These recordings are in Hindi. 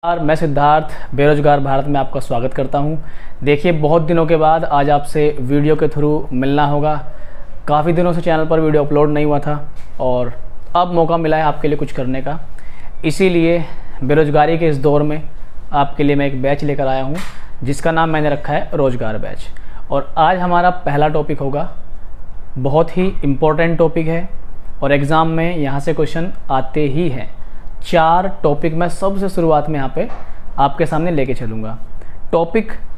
मैं सिद्धार्थ बेरोजगार भारत में आपका स्वागत करता हूं। देखिए, बहुत दिनों के बाद आज आपसे वीडियो के थ्रू मिलना होगा। काफ़ी दिनों से चैनल पर वीडियो अपलोड नहीं हुआ था और अब मौका मिला है आपके लिए कुछ करने का। इसीलिए बेरोजगारी के इस दौर में आपके लिए मैं एक बैच लेकर आया हूं जिसका नाम मैंने रखा है रोजगार बैच। और आज हमारा पहला टॉपिक होगा, बहुत ही इम्पोर्टेंट टॉपिक है और एग्ज़ाम में यहाँ से क्वेश्चन आते ही हैं। 4 टॉपिक मैं सबसे शुरुआत में यहाँ पे आपके सामने लेके चलूँगा।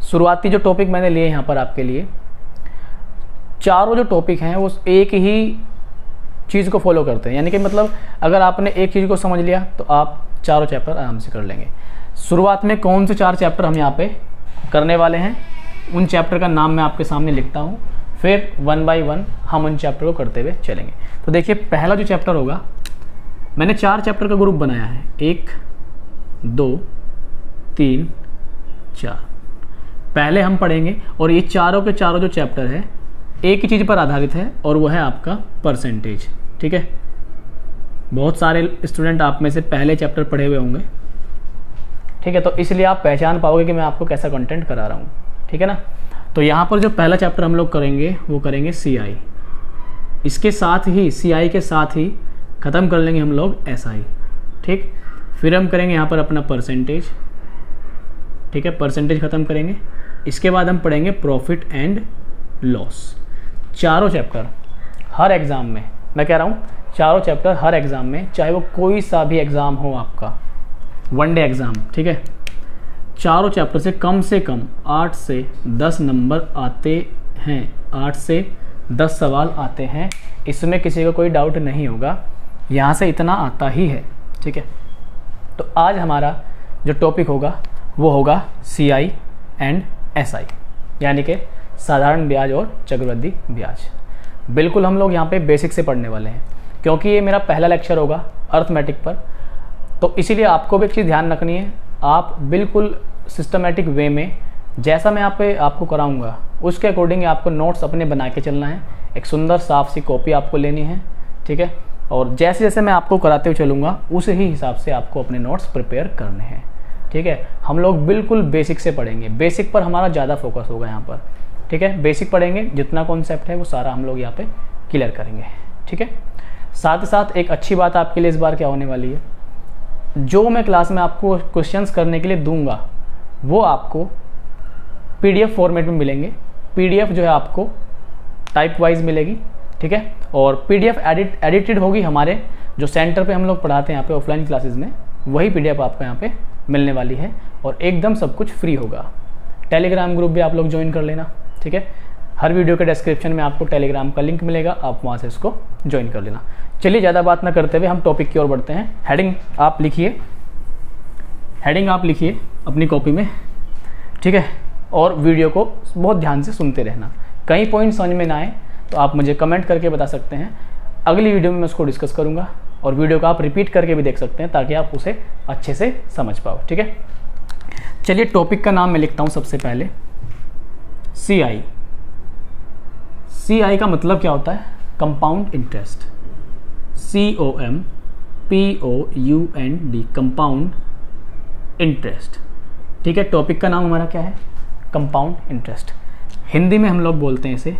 शुरुआती जो टॉपिक मैंने लिए यहाँ पर आपके लिए, चारों जो टॉपिक हैं वो एक ही चीज़ को फॉलो करते हैं। यानी कि मतलब अगर आपने एक चीज़ को समझ लिया तो आप चारों चैप्टर आराम से कर लेंगे। शुरुआत में कौन से 4 चैप्टर हम यहाँ पे करने वाले हैं, उन चैप्टर का नाम मैं आपके सामने लिखता हूँ, फिर 1 बाय 1 हम उन चैप्टर को करते हुए चलेंगे। तो देखिए, पहला जो चैप्टर होगा, मैंने 4 चैप्टर का ग्रुप बनाया है, 1 2 3 4। पहले हम पढ़ेंगे और ये चारों के चारों जो चैप्टर है एक ही चीज़ पर आधारित है और वो है आपका परसेंटेज। ठीक है, बहुत सारे स्टूडेंट आप में से पहले चैप्टर पढ़े हुए होंगे। ठीक है, तो इसलिए आप पहचान पाओगे कि मैं आपको कैसा कंटेंट करा रहा हूँ। ठीक है ना। तो यहाँ पर जो पहला चैप्टर हम लोग करेंगे वो करेंगे CI। इसके साथ ही CI के साथ ही ख़त्म कर लेंगे हम लोग SI। ठीक, फिर हम करेंगे यहाँ पर अपना परसेंटेज। ठीक है, परसेंटेज ख़त्म करेंगे। इसके बाद हम पढ़ेंगे प्रॉफिट एंड लॉस। चारों चैप्टर हर एग्ज़ाम में, मैं कह रहा हूँ चारों चैप्टर हर एग्ज़ाम में, चाहे वो कोई सा भी एग्ज़ाम हो आपका, 1 डे एग्ज़ाम। ठीक है, चारों चैप्टर से कम 8 से 10 नंबर आते हैं, 8 से 10 सवाल आते हैं। इसमें किसी को कोई डाउट नहीं होगा, यहाँ से इतना आता ही है। ठीक है, तो आज हमारा जो टॉपिक होगा वो होगा CI एंड SI, यानी कि साधारण ब्याज और चक्रवृद्धि ब्याज। बिल्कुल हम लोग यहाँ पे बेसिक से पढ़ने वाले हैं, क्योंकि ये मेरा पहला लेक्चर होगा अर्थमेटिक पर। तो इसीलिए आपको भी एक चीज़ ध्यान रखनी है, आप बिल्कुल सिस्टमेटिक वे में जैसा मैं यहाँ पे आपको कराऊंगा उसके अकॉर्डिंग आपको नोट्स अपने बना के चलना है। एक सुंदर साफ सी कॉपी आपको लेनी है। ठीक है, और जैसे जैसे मैं आपको कराते हुए चलूँगा उस ही हिसाब से आपको अपने नोट्स प्रिपेयर करने हैं। ठीक है, हम लोग बिल्कुल बेसिक से पढ़ेंगे, बेसिक पर हमारा ज़्यादा फोकस होगा यहाँ पर। ठीक है, बेसिक पढ़ेंगे, जितना कॉन्सेप्ट है वो सारा हम लोग यहाँ पे क्लियर करेंगे। ठीक है, साथ ही साथ एक अच्छी बात आपके लिए इस बार क्या होने वाली है, जो मैं क्लास में आपको क्वेश्चंस करने के लिए दूंगा वो आपको PDF फॉर्मेट में मिलेंगे। PDF जो है आपको टाइप वाइज मिलेगी। ठीक है, और PDF एडिटेड होगी हमारे जो सेंटर पे हम लोग पढ़ाते हैं यहाँ पे ऑफलाइन क्लासेस में, वही PDF आपको यहाँ पे मिलने वाली है और एकदम सब कुछ फ्री होगा। टेलीग्राम ग्रुप भी आप लोग ज्वाइन कर लेना। ठीक है, हर वीडियो के डिस्क्रिप्शन में आपको टेलीग्राम का लिंक मिलेगा, आप वहाँ से इसको ज्वाइन कर लेना। चलिए, ज़्यादा बात ना करते हुए हम टॉपिक की ओर बढ़ते हैं। हेडिंग आप लिखिए अपनी कॉपी में। ठीक है, और वीडियो को बहुत ध्यान से सुनते रहना। कई पॉइंट समझ में ना आए तो आप मुझे कमेंट करके बता सकते हैं, अगली वीडियो में मैं उसको डिस्कस करूँगा और वीडियो को आप रिपीट करके भी देख सकते हैं ताकि आप उसे अच्छे से समझ पाओ। ठीक है, चलिए टॉपिक का नाम मैं लिखता हूँ सबसे पहले CI। CI का मतलब क्या होता है, compound interest. COMPOUND, compound interest. ठीक है, टॉपिक का नाम हमारा क्या है, कंपाउंड इंटरेस्ट। हिंदी में हम लोग बोलते हैं इसे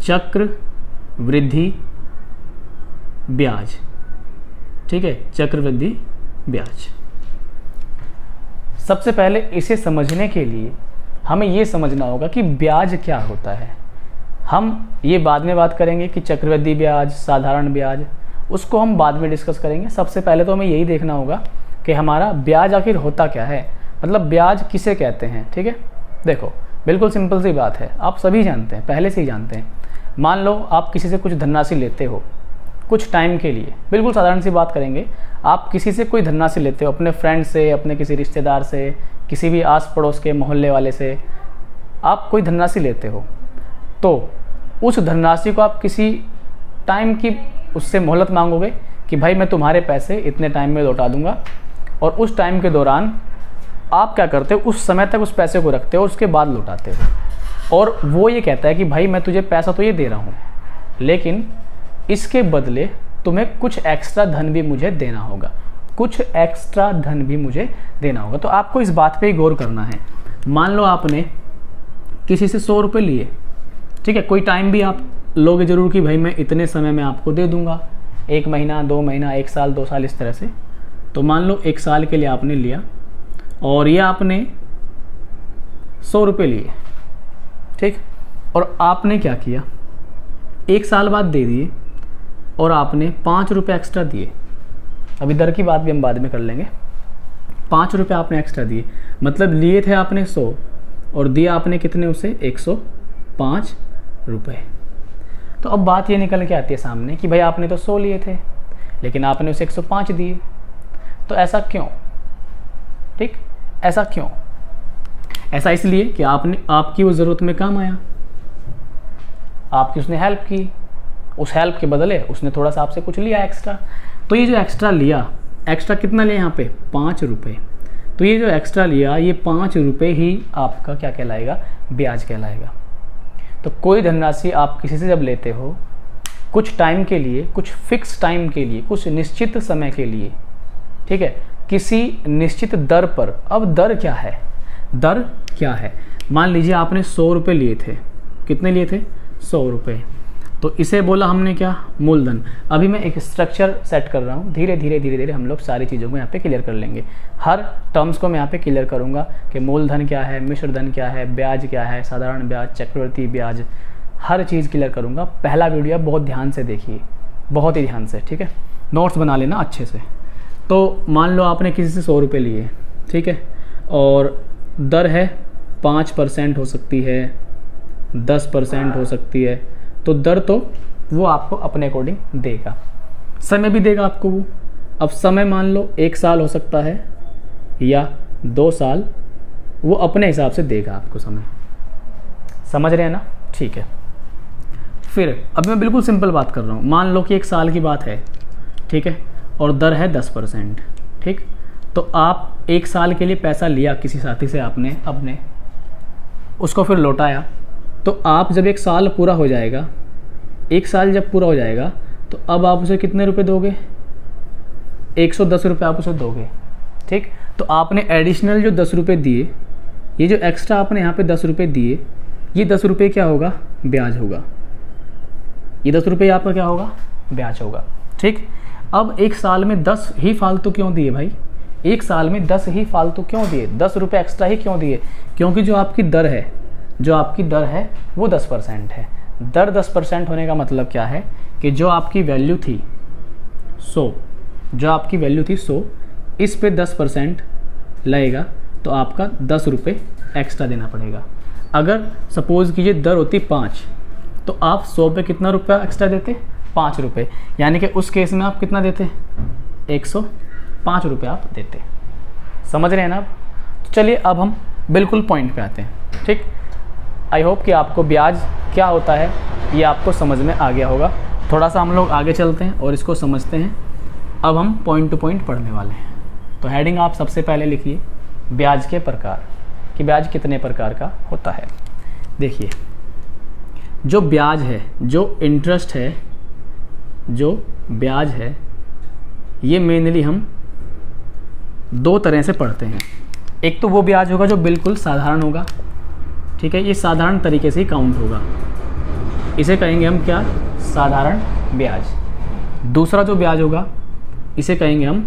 चक्रवृद्धि ब्याज। ठीक है, चक्रवृद्धि ब्याज। सबसे पहले इसे समझने के लिए हमें ये समझना होगा कि ब्याज क्या होता है। हम ये बाद में बात करेंगे कि चक्रवृद्धि ब्याज, साधारण ब्याज, उसको हम बाद में डिस्कस करेंगे। सबसे पहले तो हमें यही देखना होगा कि हमारा ब्याज आखिर होता क्या है, मतलब ब्याज किसे कहते हैं। ठीक है, देखो बिल्कुल सिंपल सी बात है, आप सभी जानते हैं, पहले से ही जानते हैं। मान लो आप किसी से कुछ धनराशि लेते हो कुछ टाइम के लिए, बिल्कुल साधारण सी बात करेंगे, आप किसी से कोई धनराशि लेते हो, अपने फ्रेंड से, अपने किसी रिश्तेदार से, किसी भी आस पड़ोस के मोहल्ले वाले से आप कोई धनराशि लेते हो, तो उस धनराशि को आप किसी टाइम की उससे मोहलत मांगोगे कि भाई मैं तुम्हारे पैसे इतने टाइम में लौटा दूंगा, और उस टाइम के दौरान आप क्या करते हो, उस समय तक उस पैसे को रखते हो, उसके बाद लौटाते हो। और वो ये कहता है कि भाई मैं तुझे पैसा तो ये दे रहा हूँ, लेकिन इसके बदले तुम्हें कुछ एक्स्ट्रा धन भी मुझे देना होगा। कुछ एक्स्ट्रा धन भी मुझे देना होगा। तो आपको इस बात पे गौर करना है। मान लो आपने किसी से 100 रुपये लिए, ठीक है, कोई टाइम भी आप लोगे जरूर कि भाई मैं इतने समय में आपको दे दूंगा, 1 महीना 2 महीना 1 साल 2 साल इस तरह से। तो मान लो 1 साल के लिए आपने लिया और ये आपने 100 रुपये लिए, ठीक, और आपने क्या किया, 1 साल बाद दे दिए और आपने 5 रुपये एक्स्ट्रा दिए। अभी दर की बात भी हम बाद में कर लेंगे। 5 रुपये आपने एक्स्ट्रा दिए, मतलब लिए थे आपने 100 और दिया आपने कितने उसे, 105 रुपये। तो अब बात ये निकल के आती है सामने कि भाई आपने तो 100 लिए थे लेकिन आपने उसे 105 दिए। तो ऐसा क्यों, ठीक, ऐसा क्यों? ऐसा इसलिए कि आपकी वो ज़रूरत में काम आया, आपकी उसने हेल्प की, उस हेल्प के बदले उसने थोड़ा सा आपसे कुछ लिया एक्स्ट्रा। तो ये जो एक्स्ट्रा लिया, एक्स्ट्रा कितना लिया यहाँ पे, 5 रुपये। तो ये जो एक्स्ट्रा लिया, ये 5 रुपये ही आपका क्या कहलाएगा, ब्याज कहलाएगा। तो कोई धनराशि आप किसी से जब लेते हो कुछ टाइम के लिए, कुछ फिक्स टाइम के लिए, कुछ निश्चित समय के लिए, ठीक है, किसी निश्चित दर पर। अब दर क्या है, दर क्या है? मान लीजिए आपने 100 रुपये लिए थे, कितने लिए थे, 100 रुपये। तो इसे बोला हमने क्या, मूलधन। अभी मैं एक स्ट्रक्चर सेट कर रहा हूँ, धीरे धीरे धीरे धीरे हम लोग सारी चीज़ों को यहाँ पे क्लियर कर लेंगे। हर टर्म्स को मैं यहाँ पे क्लियर करूँगा कि मूलधन क्या है, मिश्र धन क्या है, ब्याज क्या है, साधारण ब्याज, चक्रवृद्धि ब्याज, हर चीज़ क्लियर करूँगा। पहला वीडियो बहुत ध्यान से देखिए, बहुत ही ध्यान से, ठीक है, नोट्स बना लेना अच्छे से। तो मान लो आपने किसी से 100 रुपये लिए, ठीक है, और दर है 5% हो सकती है, 10% हो सकती है। तो दर तो वो आपको अपने अकॉर्डिंग देगा, समय भी देगा आपको वो। अब समय मान लो 1 साल हो सकता है या 2 साल, वो अपने हिसाब से देगा आपको समय। समझ रहे हैं ना? ठीक है। फिर अब मैं बिल्कुल सिंपल बात कर रहा हूँ। मान लो कि 1 साल की बात है, ठीक है, और दर है 10%, ठीक। तो आप 1 साल के लिए पैसा लिया किसी साथी से आपने अपने, उसको फिर लौटाया। तो आप जब 1 साल पूरा हो जाएगा, 1 साल जब पूरा हो जाएगा, तो अब आप उसे कितने रुपए दोगे, 110 रुपये आप उसे दोगे, ठीक। तो आपने एडिशनल जो 10 रुपये दिए, ये जो एक्स्ट्रा आपने यहाँ पे 10 रुपये दिए, ये 10 रुपये क्या होगा, ब्याज होगा। ये 10 रुपये आपका क्या होगा, ब्याज होगा, ठीक। अब 1 साल में 10 ही फालतू क्यों दिए भाई, 1 साल में 10 ही फालतू क्यों दिए, 10 रुपये एक्स्ट्रा ही क्यों दिए? क्योंकि जो आपकी दर है, जो आपकी दर है वो 10% है। दर 10% होने का मतलब क्या है कि जो आपकी वैल्यू थी 100, जो आपकी वैल्यू थी 100, इस पे 10% लगेगा, तो आपका 10 रुपये एक्स्ट्रा देना पड़ेगा। अगर सपोज कीजिए दर होती 5, तो आप 100 पे कितना रुपया एक्स्ट्रा देते, 5 रुपये। यानी कि उस केस में आप कितना देते, 105 रुपये आप देते। समझ रहे हैं ना आप? तो चलिए अब हम बिल्कुल पॉइंट पे आते हैं, ठीक। आई होप कि आपको ब्याज क्या होता है ये आपको समझ में आ गया होगा। थोड़ा सा हम लोग आगे चलते हैं और इसको समझते हैं। अब हम पॉइंट टू पॉइंट पढ़ने वाले हैं। तो हेडिंग आप सबसे पहले लिखिए, ब्याज के प्रकार, कि ब्याज कितने प्रकार का होता है। देखिए, जो ब्याज है, जो इंटरेस्ट है, जो ब्याज है, ये मेनली हम 2 तरह से पढ़ते हैं। एक तो वो ब्याज होगा जो बिल्कुल साधारण होगा, ठीक है, ये साधारण तरीके से ही काउंट होगा, इसे कहेंगे हम क्या, साधारण ब्याज। दूसरा जो ब्याज होगा इसे कहेंगे हम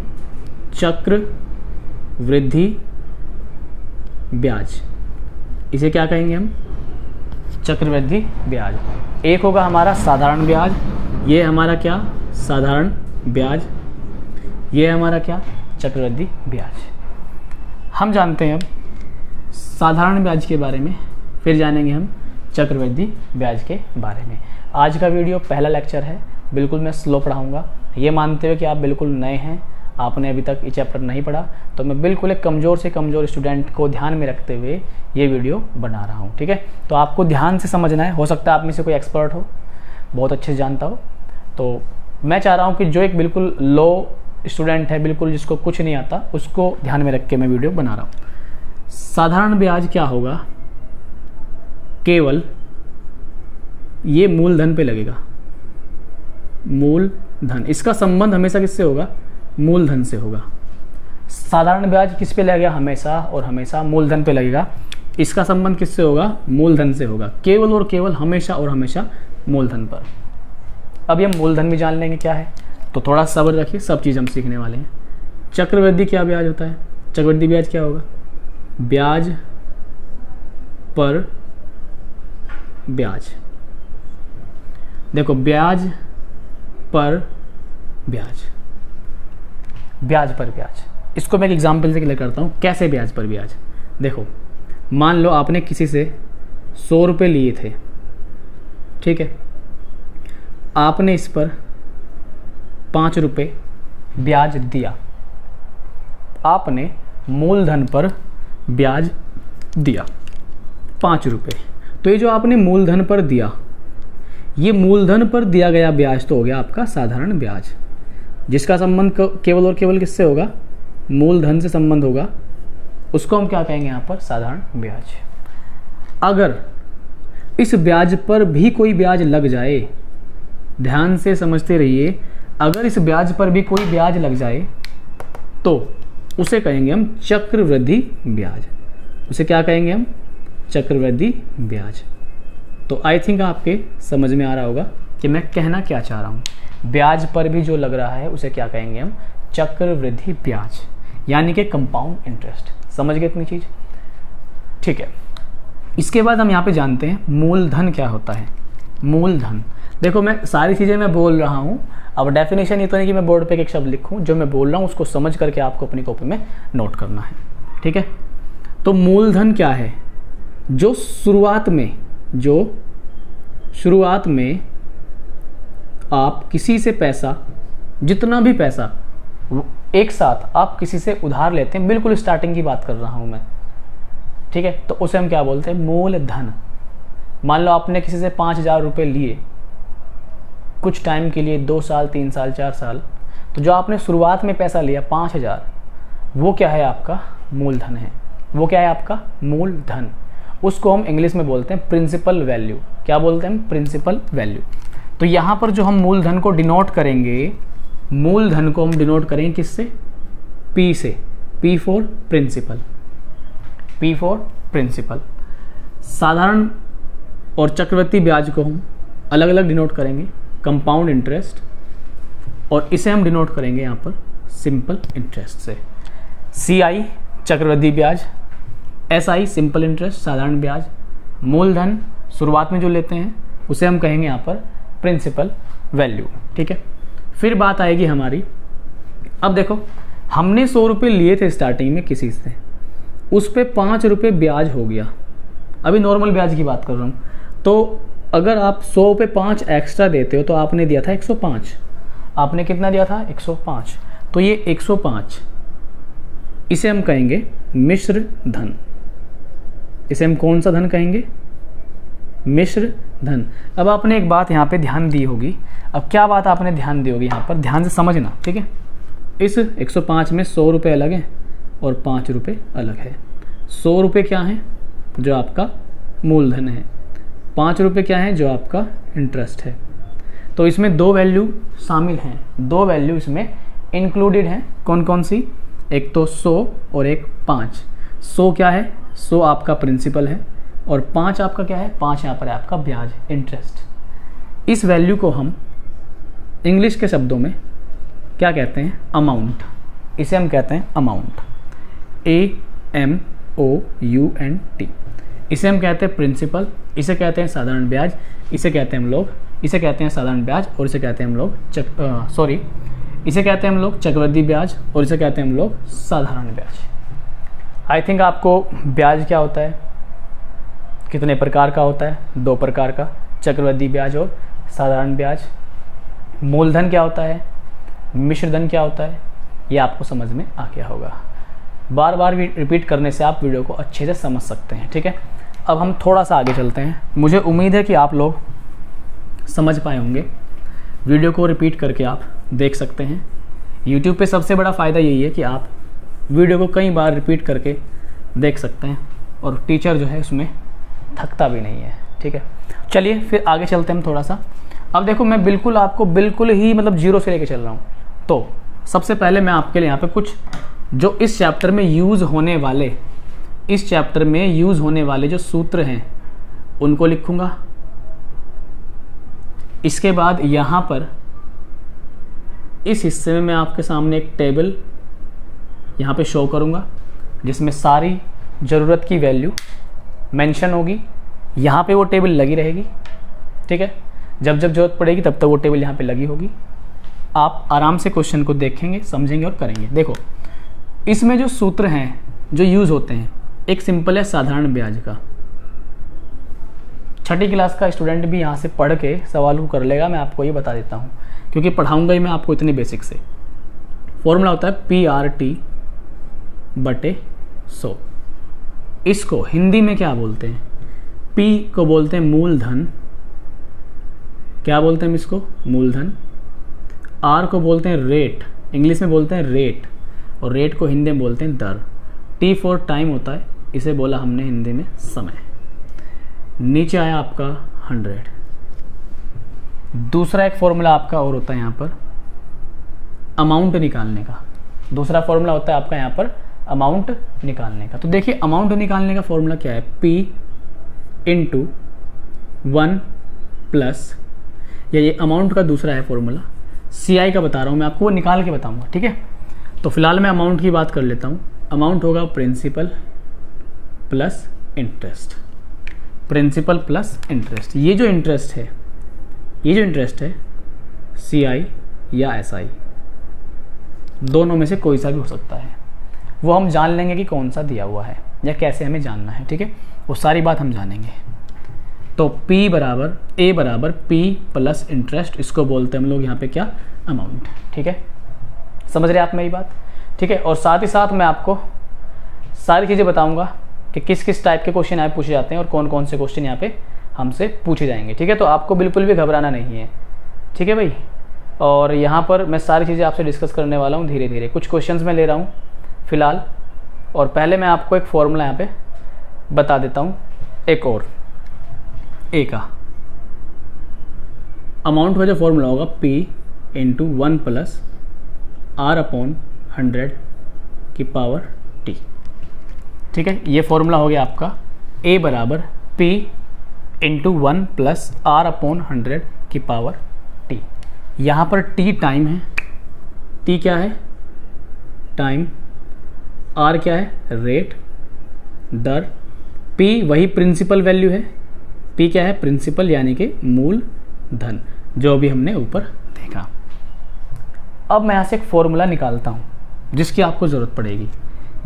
चक्रवृद्धि ब्याज। इसे क्या कहेंगे हम, चक्रवृद्धि ब्याज। एक होगा हमारा साधारण ब्याज, ये हमारा क्या, साधारण ब्याज, ये हमारा क्या, चक्रवृद्धि ब्याज। हम जानते हैं अब साधारण ब्याज के बारे में, फिर जानेंगे हम चक्रवृद्धि ब्याज के बारे में। आज का वीडियो पहला लेक्चर है, बिल्कुल मैं स्लो पढ़ाऊंगा। ये मानते हुए कि आप बिल्कुल नए हैं, आपने अभी तक ये चैप्टर नहीं पढ़ा, तो मैं बिल्कुल एक कमज़ोर से कमज़ोर स्टूडेंट को ध्यान में रखते हुए ये वीडियो बना रहा हूँ, ठीक है। तो आपको ध्यान से समझना है। हो सकता है आप में से कोई एक्सपर्ट हो, बहुत अच्छे से जानता हो, तो मैं चाह रहा हूँ कि जो एक बिल्कुल लो स्टूडेंट है, बिल्कुल जिसको कुछ नहीं आता, उसको ध्यान में रख के मैं वीडियो बना रहा हूँ। साधारण ब्याज क्या होगा, केवल ये मूलधन पे लगेगा, मूलधन। इसका संबंध हमेशा किससे होगा, मूलधन से होगा, साधारण ब्याज किस पे लगेगा? हमेशा और हमेशा मूलधन पे लगेगा। इसका संबंध किससे होगा? मूलधन से होगा, केवल और केवल हमेशा और हमेशा मूलधन पर। अब ये मूलधन भी जान लेंगे क्या है, तो थोड़ा सब्र रखिए, सब चीज़ हम सीखने वाले हैं। चक्रवृद्धि क्या ब्याज होता है? चक्रवृद्धि ब्याज क्या होगा? ब्याज पर ब्याज। देखो, ब्याज पर ब्याज, ब्याज पर ब्याज। इसको मैं एक एग्जाम्पल से क्लियर करता हूँ, कैसे ब्याज पर ब्याज। देखो, मान लो आपने किसी से 100 रुपये लिए थे, ठीक है, आपने इस पर 5 रुपये ब्याज दिया, आपने मूलधन पर ब्याज दिया 5 रुपये। तो ये जो आपने मूलधन पर दिया, ये मूलधन पर दिया गया ब्याज तो हो गया आपका साधारण ब्याज, जिसका संबंध केवल और केवल किससे होगा? मूलधन से संबंध होगा, उसको हम क्या कहेंगे यहाँ पर? साधारण ब्याज। अगर इस ब्याज पर भी कोई ब्याज लग जाए, ध्यान से समझते रहिए, अगर इस ब्याज पर भी कोई ब्याज लग जाए तो उसे कहेंगे हम चक्रवृद्धि ब्याज। उसे क्या कहेंगे हम? चक्रवृद्धि ब्याज। तो आई थिंक आपके समझ में आ रहा होगा कि मैं कहना क्या चाह रहा हूँ। ब्याज पर भी जो लग रहा है उसे क्या कहेंगे हम? चक्रवृद्धि ब्याज, यानी कि कंपाउंड इंटरेस्ट। समझ गए इतनी चीज? ठीक है। इसके बाद हम यहाँ पे जानते हैं मूलधन क्या होता है। मूलधन, देखो मैं सारी चीज़ें मैं बोल रहा हूँ, अब डेफिनेशन ये तो नहीं कि मैं बोर्ड पे एक शब्द लिखूँ, जो मैं बोल रहा हूँ उसको समझ करके आपको अपनी कॉपी में नोट करना है, ठीक है। तो मूलधन क्या है? जो शुरुआत में आप किसी से पैसा, जितना भी पैसा एक साथ आप किसी से उधार लेते हैं, बिल्कुल स्टार्टिंग की बात कर रहा हूँ मैं, ठीक है, तो उसे हम क्या बोलते हैं? मूलधन। मान लो आपने किसी से 5,000 रुपये लिए कुछ टाइम के लिए, 2 साल 3 साल 4 साल, तो जो आपने शुरुआत में पैसा लिया 5,000, वो क्या है? आपका मूलधन है। वो क्या है? आपका मूलधन। उसको हम इंग्लिश में बोलते हैं प्रिंसिपल वैल्यू। क्या बोलते हैं हम? Principal value. तो यहाँ पर जो हम मूलधन को डिनोट करेंगे, मूलधन को हम डिनोट करेंगे किससे? P से। P for principal, P for principal. साधारण और चक्रवृद्धि ब्याज को हम अलग अलग डिनोट करेंगे, कंपाउंड इंटरेस्ट, और इसे हम डिनोट करेंगे यहाँ पर सिंपल इंटरेस्ट से। CI चक्रवृद्धि ब्याज, SI सिंपल इंटरेस्ट साधारण ब्याज, मूलधन शुरुआत में जो लेते हैं उसे हम कहेंगे यहाँ पर प्रिंसिपल वैल्यू, ठीक है। फिर बात आएगी हमारी, अब देखो हमने 100 रुपये लिए थे स्टार्टिंग में किसी से, उस पर 5 रुपये ब्याज हो गया। अभी नॉर्मल ब्याज की बात कर रहा हूँ। तो अगर आप 100 पे 5 एक्स्ट्रा देते हो तो आपने दिया था 105। आपने कितना दिया था? 105। तो ये 105, इसे हम कहेंगे मिश्र धन। इसे हम कौन सा धन कहेंगे? मिश्र धन। अब आपने एक बात यहाँ पे ध्यान दी होगी। अब क्या बात आपने ध्यान दी होगी यहाँ पर? ध्यान से समझना, ठीक है। इस 105 में 100 रुपये अलग है और 5 रुपये अलग है। 100 रुपये क्या है? जो आपका मूलधन है। 5 रुपये क्या है? जो आपका इंटरेस्ट है। तो इसमें 2 वैल्यू शामिल हैं, 2 वैल्यू इसमें इंक्लूडेड हैं। कौन कौन सी? एक तो 100 और एक 5। 100 क्या है? 100 आपका प्रिंसिपल है और 5 आपका क्या है? 5 यहाँ पर है आपका ब्याज, इंटरेस्ट। इस वैल्यू को हम इंग्लिश के शब्दों में क्या कहते हैं? अमाउंट। इसे हम कहते हैं अमाउंट, AMOUNT। इसे हम कहते हैं प्रिंसिपल, इसे कहते हैं साधारण ब्याज, इसे कहते हैं हम लोग, इसे कहते हैं साधारण ब्याज, और इसे कहते हैं हम लोग इसे कहते हैं हम लोग चक्रवृद्धि ब्याज, और इसे कहते हैं हम लोग साधारण ब्याज। आई थिंक आपको ब्याज क्या होता है, कितने प्रकार का होता है? 2 प्रकार का, चक्रवृद्धि ब्याज और साधारण ब्याज। मूलधन क्या होता है, मिश्रधन क्या होता है, ये आपको समझ में आ गया होगा। बार बार रिपीट करने से आप वीडियो को अच्छे से समझ सकते हैं, ठीक है। अब हम थोड़ा सा आगे चलते हैं। मुझे उम्मीद है कि आप लोग समझ पाए होंगे। वीडियो को रिपीट करके आप देख सकते हैं। YouTube पे सबसे बड़ा फ़ायदा यही है कि आप वीडियो को कई बार रिपीट करके देख सकते हैं और टीचर जो है उसमें थकता भी नहीं है, ठीक है। चलिए फिर आगे चलते हैं हम थोड़ा सा। अब देखो मैं बिल्कुल आपको बिल्कुल ही मतलब 0 से लेके चल रहा हूँ। तो सबसे पहले मैं आपके लिए यहाँ पे कुछ जो इस चैप्टर में यूज़ होने वाले जो सूत्र हैं उनको लिखूंगा। इसके बाद यहाँ पर इस हिस्से में मैं आपके सामने एक टेबल यहाँ पे शो करूँगा जिसमें सारी ज़रूरत की वैल्यू मेंशन होगी। यहाँ पे वो टेबल लगी रहेगी, ठीक है। जब जब ज़रूरत पड़ेगी तब तक वो टेबल यहाँ पे लगी होगी। आप आराम से क्वेश्चन को देखेंगे, समझेंगे और करेंगे। देखो, इसमें जो सूत्र हैं जो यूज़ होते हैं, एक सिंपल है साधारण ब्याज का। छठी क्लास का स्टूडेंट भी यहाँ से पढ़ के सवाल को कर लेगा, मैं आपको ये बता देता हूँ, क्योंकि पढ़ाऊँगा ही मैं आपको इतने बेसिक से। फॉर्मूला होता है PRT/100। इसको हिंदी में क्या बोलते हैं? P को बोलते हैं मूलधन। क्या बोलते हैं इसको? मूलधन। R को बोलते हैं रेट, इंग्लिश में बोलते हैं रेट, और रेट को हिंदी में बोलते हैं दर। T फॉर टाइम होता है, इसे बोला हमने हिंदी में समय। नीचे आया आपका 100। दूसरा एक फॉर्मूला आपका और होता है यहाँ पर अमाउंट निकालने का। दूसरा फॉर्मूला होता है आपका यहाँ पर अमाउंट निकालने का। तो देखिए, अमाउंट निकालने का फॉर्मूला क्या है? P × 1 प्लस, या ये अमाउंट का दूसरा है फॉर्मूला, CI का बता रहा हूँ मैं आपको, वो निकाल के बताऊँगा, ठीक है। तो फिलहाल मैं अमाउंट की बात कर लेता हूँ। अमाउंट होगा principal plus interest. Principal plus interest, ये जो इंटरेस्ट है CI या SI, दोनों में से कोई सा भी हो सकता है। वो हम जान लेंगे कि कौन सा दिया हुआ है या कैसे हमें जानना है, ठीक है। वो सारी बात हम जानेंगे। तो A बराबर P प्लस इंटरेस्ट, इसको बोलते हैं हम लोग यहाँ पे क्या? अमाउंट, ठीक है। समझ रहे आप मेरी बात? ठीक है। और साथ ही साथ मैं आपको सारी चीज़ें बताऊंगा कि किस किस टाइप के क्वेश्चन यहाँ पूछे जाते हैं और कौन कौन से क्वेश्चन यहाँ पे हमसे पूछे जाएंगे, ठीक है। तो आपको बिल्कुल भी घबराना नहीं है, ठीक है भाई। और यहाँ पर मैं सारी चीज़ें आपसे डिस्कस करने वाला हूँ धीरे धीरे। कुछ क्वेश्चंस मैं ले रहा हूँ फ़िलहाल, और पहले मैं आपको एक फॉर्मूला यहाँ पे बता देता हूँ, एक और ए का। अमाउंट का जो फॉर्मूला होगा P × 1 प्लस R/100 की पावर T, ठीक है। ये फॉर्मूला हो गया आपका A बराबर P × 1 प्लस R/100 की पावर T। यहाँ पर T टाइम है, T क्या है? टाइम। R क्या है? रेट, दर। P वही प्रिंसिपल वैल्यू है। P क्या है? प्रिंसिपल यानी कि मूल धन, जो भी हमने ऊपर देखा। अब मैं यहाँ से एक फॉर्मूला निकालता हूँ जिसकी आपको ज़रूरत पड़ेगी।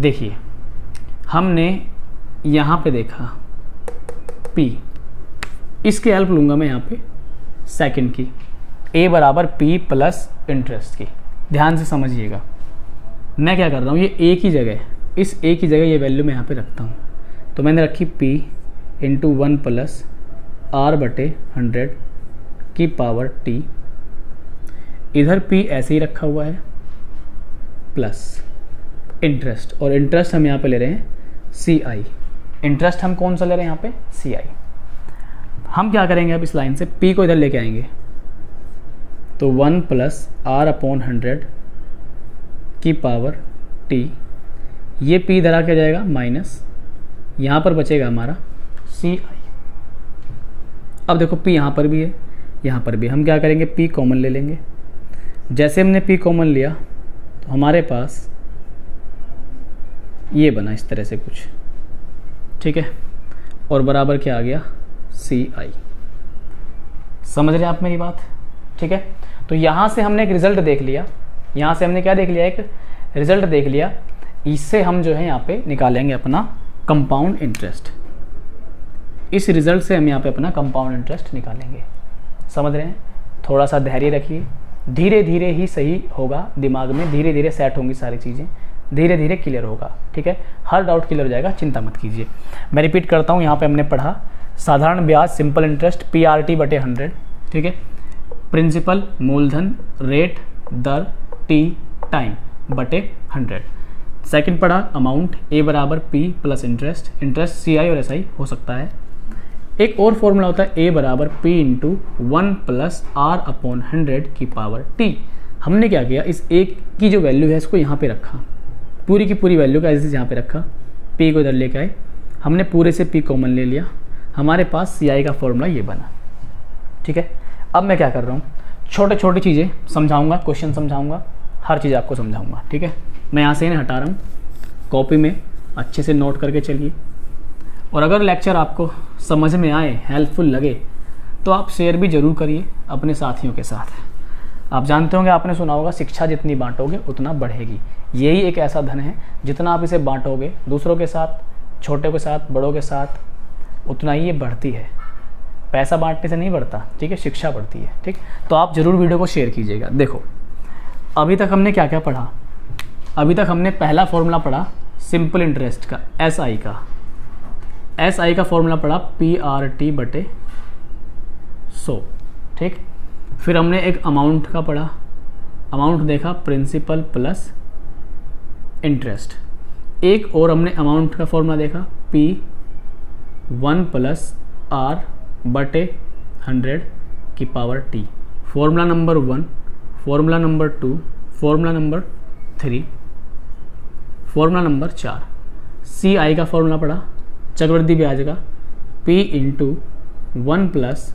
देखिए, हमने यहाँ पे देखा P, इसकी हेल्प लूँगा मैं यहाँ पे सेकंड की। A बराबर P प्लस इंटरेस्ट की। ध्यान से समझिएगा, मैं क्या कर रहा हूँ, ये A की जगह, इस A की जगह ये वैल्यू मैं यहाँ पे रखता हूँ। तो मैंने रखी P × 1 प्लस R/100 की पावर T। इधर P ऐसे ही रखा हुआ है प्लस इंटरेस्ट, और इंटरेस्ट हम यहाँ पे ले रहे हैं CI। इंटरेस्ट हम कौन सा ले रहे हैं यहाँ पे? CI। हम क्या करेंगे अब, इस लाइन से P को इधर लेके आएंगे, तो 1 प्लस R/100 की पावर T। ये P इधर आके जाएगा माइनस, यहाँ पर बचेगा हमारा CI। अब देखो P यहाँ पर भी है, यहाँ पर भी। हम क्या करेंगे, P कॉमन ले लेंगे। जैसे हमने P कॉमन लिया तो हमारे पास ये बना इस तरह से कुछ, ठीक है। और बराबर क्या आ गया? CI। समझ रहे आप मेरी बात? ठीक है। तो यहाँ से हमने एक रिजल्ट देख लिया, यहाँ से हमने क्या देख लिया? एक रिजल्ट देख लिया। इससे हम जो है यहाँ पे निकालेंगे अपना कंपाउंड इंटरेस्ट। इस रिजल्ट से हम यहाँ पे अपना कंपाउंड इंटरेस्ट निकालेंगे। समझ रहे हैं? थोड़ा सा धैर्य रखिए, धीरे धीरे ही सही होगा, दिमाग में धीरे धीरे सेट होंगी सारी चीज़ें, धीरे धीरे क्लियर होगा, ठीक है। हर डाउट क्लियर हो जाएगा, चिंता मत कीजिए। मैं रिपीट करता हूँ, यहाँ पे हमने पढ़ा साधारण ब्याज सिंपल इंटरेस्ट PRT/100, ठीक है। प्रिंसिपल मूलधन, रेट, दर, T टाइम बटे 100। सेकंड पढ़ा अमाउंट A बराबर P plus interest, interest CI और SI हो सकता है। एक और फॉर्मूला होता है A बराबर P × 1 प्लस R/100 की पावर T। हमने क्या किया, इस A की जो वैल्यू है इसको यहाँ पे रखा, पूरी की पूरी वैल्यू का ऐसे यहाँ पे रखा, p को इधर लेके आए, हमने पूरे से p कॉमन ले लिया, हमारे पास CI का फॉर्मूला ये बना। ठीक है, अब मैं क्या कर रहा हूँ, छोटे छोटी चीज़ें समझाऊंगा, क्वेश्चन समझाऊंगा, हर चीज़ आपको समझाऊंगा। ठीक है, मैं यहाँ से इन्हें हटा रहा हूँ, कॉपी में अच्छे से नोट करके चलिए। और अगर लेक्चर आपको समझ में आए, हेल्पफुल लगे, तो आप शेयर भी ज़रूर करिए अपने साथियों के साथ। आप जानते होंगे, आपने सुना होगा, शिक्षा जितनी बांटोगे उतना बढ़ेगी। यही एक ऐसा धन है, जितना आप इसे बांटोगे दूसरों के साथ, छोटे के साथ, बड़ों के साथ, उतना ही ये बढ़ती है। पैसा बांटने से नहीं बढ़ता, ठीक है, शिक्षा बढ़ती है। ठीक, तो आप ज़रूर वीडियो को शेयर कीजिएगा। देखो, अभी तक हमने क्या क्या पढ़ा। अभी तक हमने पहला फॉर्मूला पढ़ा सिंपल इंटरेस्ट का, SI का। SI का फॉर्मूला पढ़ा PRT/100। ठीक, फिर हमने एक अमाउंट का पढ़ा, अमाउंट देखा प्रिंसिपल प्लस इंटरेस्ट। एक और हमने अमाउंट का फॉर्मूला देखा P1 + R/100T। Formula number 1, formula number 2, formula number 3, formula number 4। CI का फॉर्मूला पढ़ा चक्रवृद्धि ब्याज का, P/1 +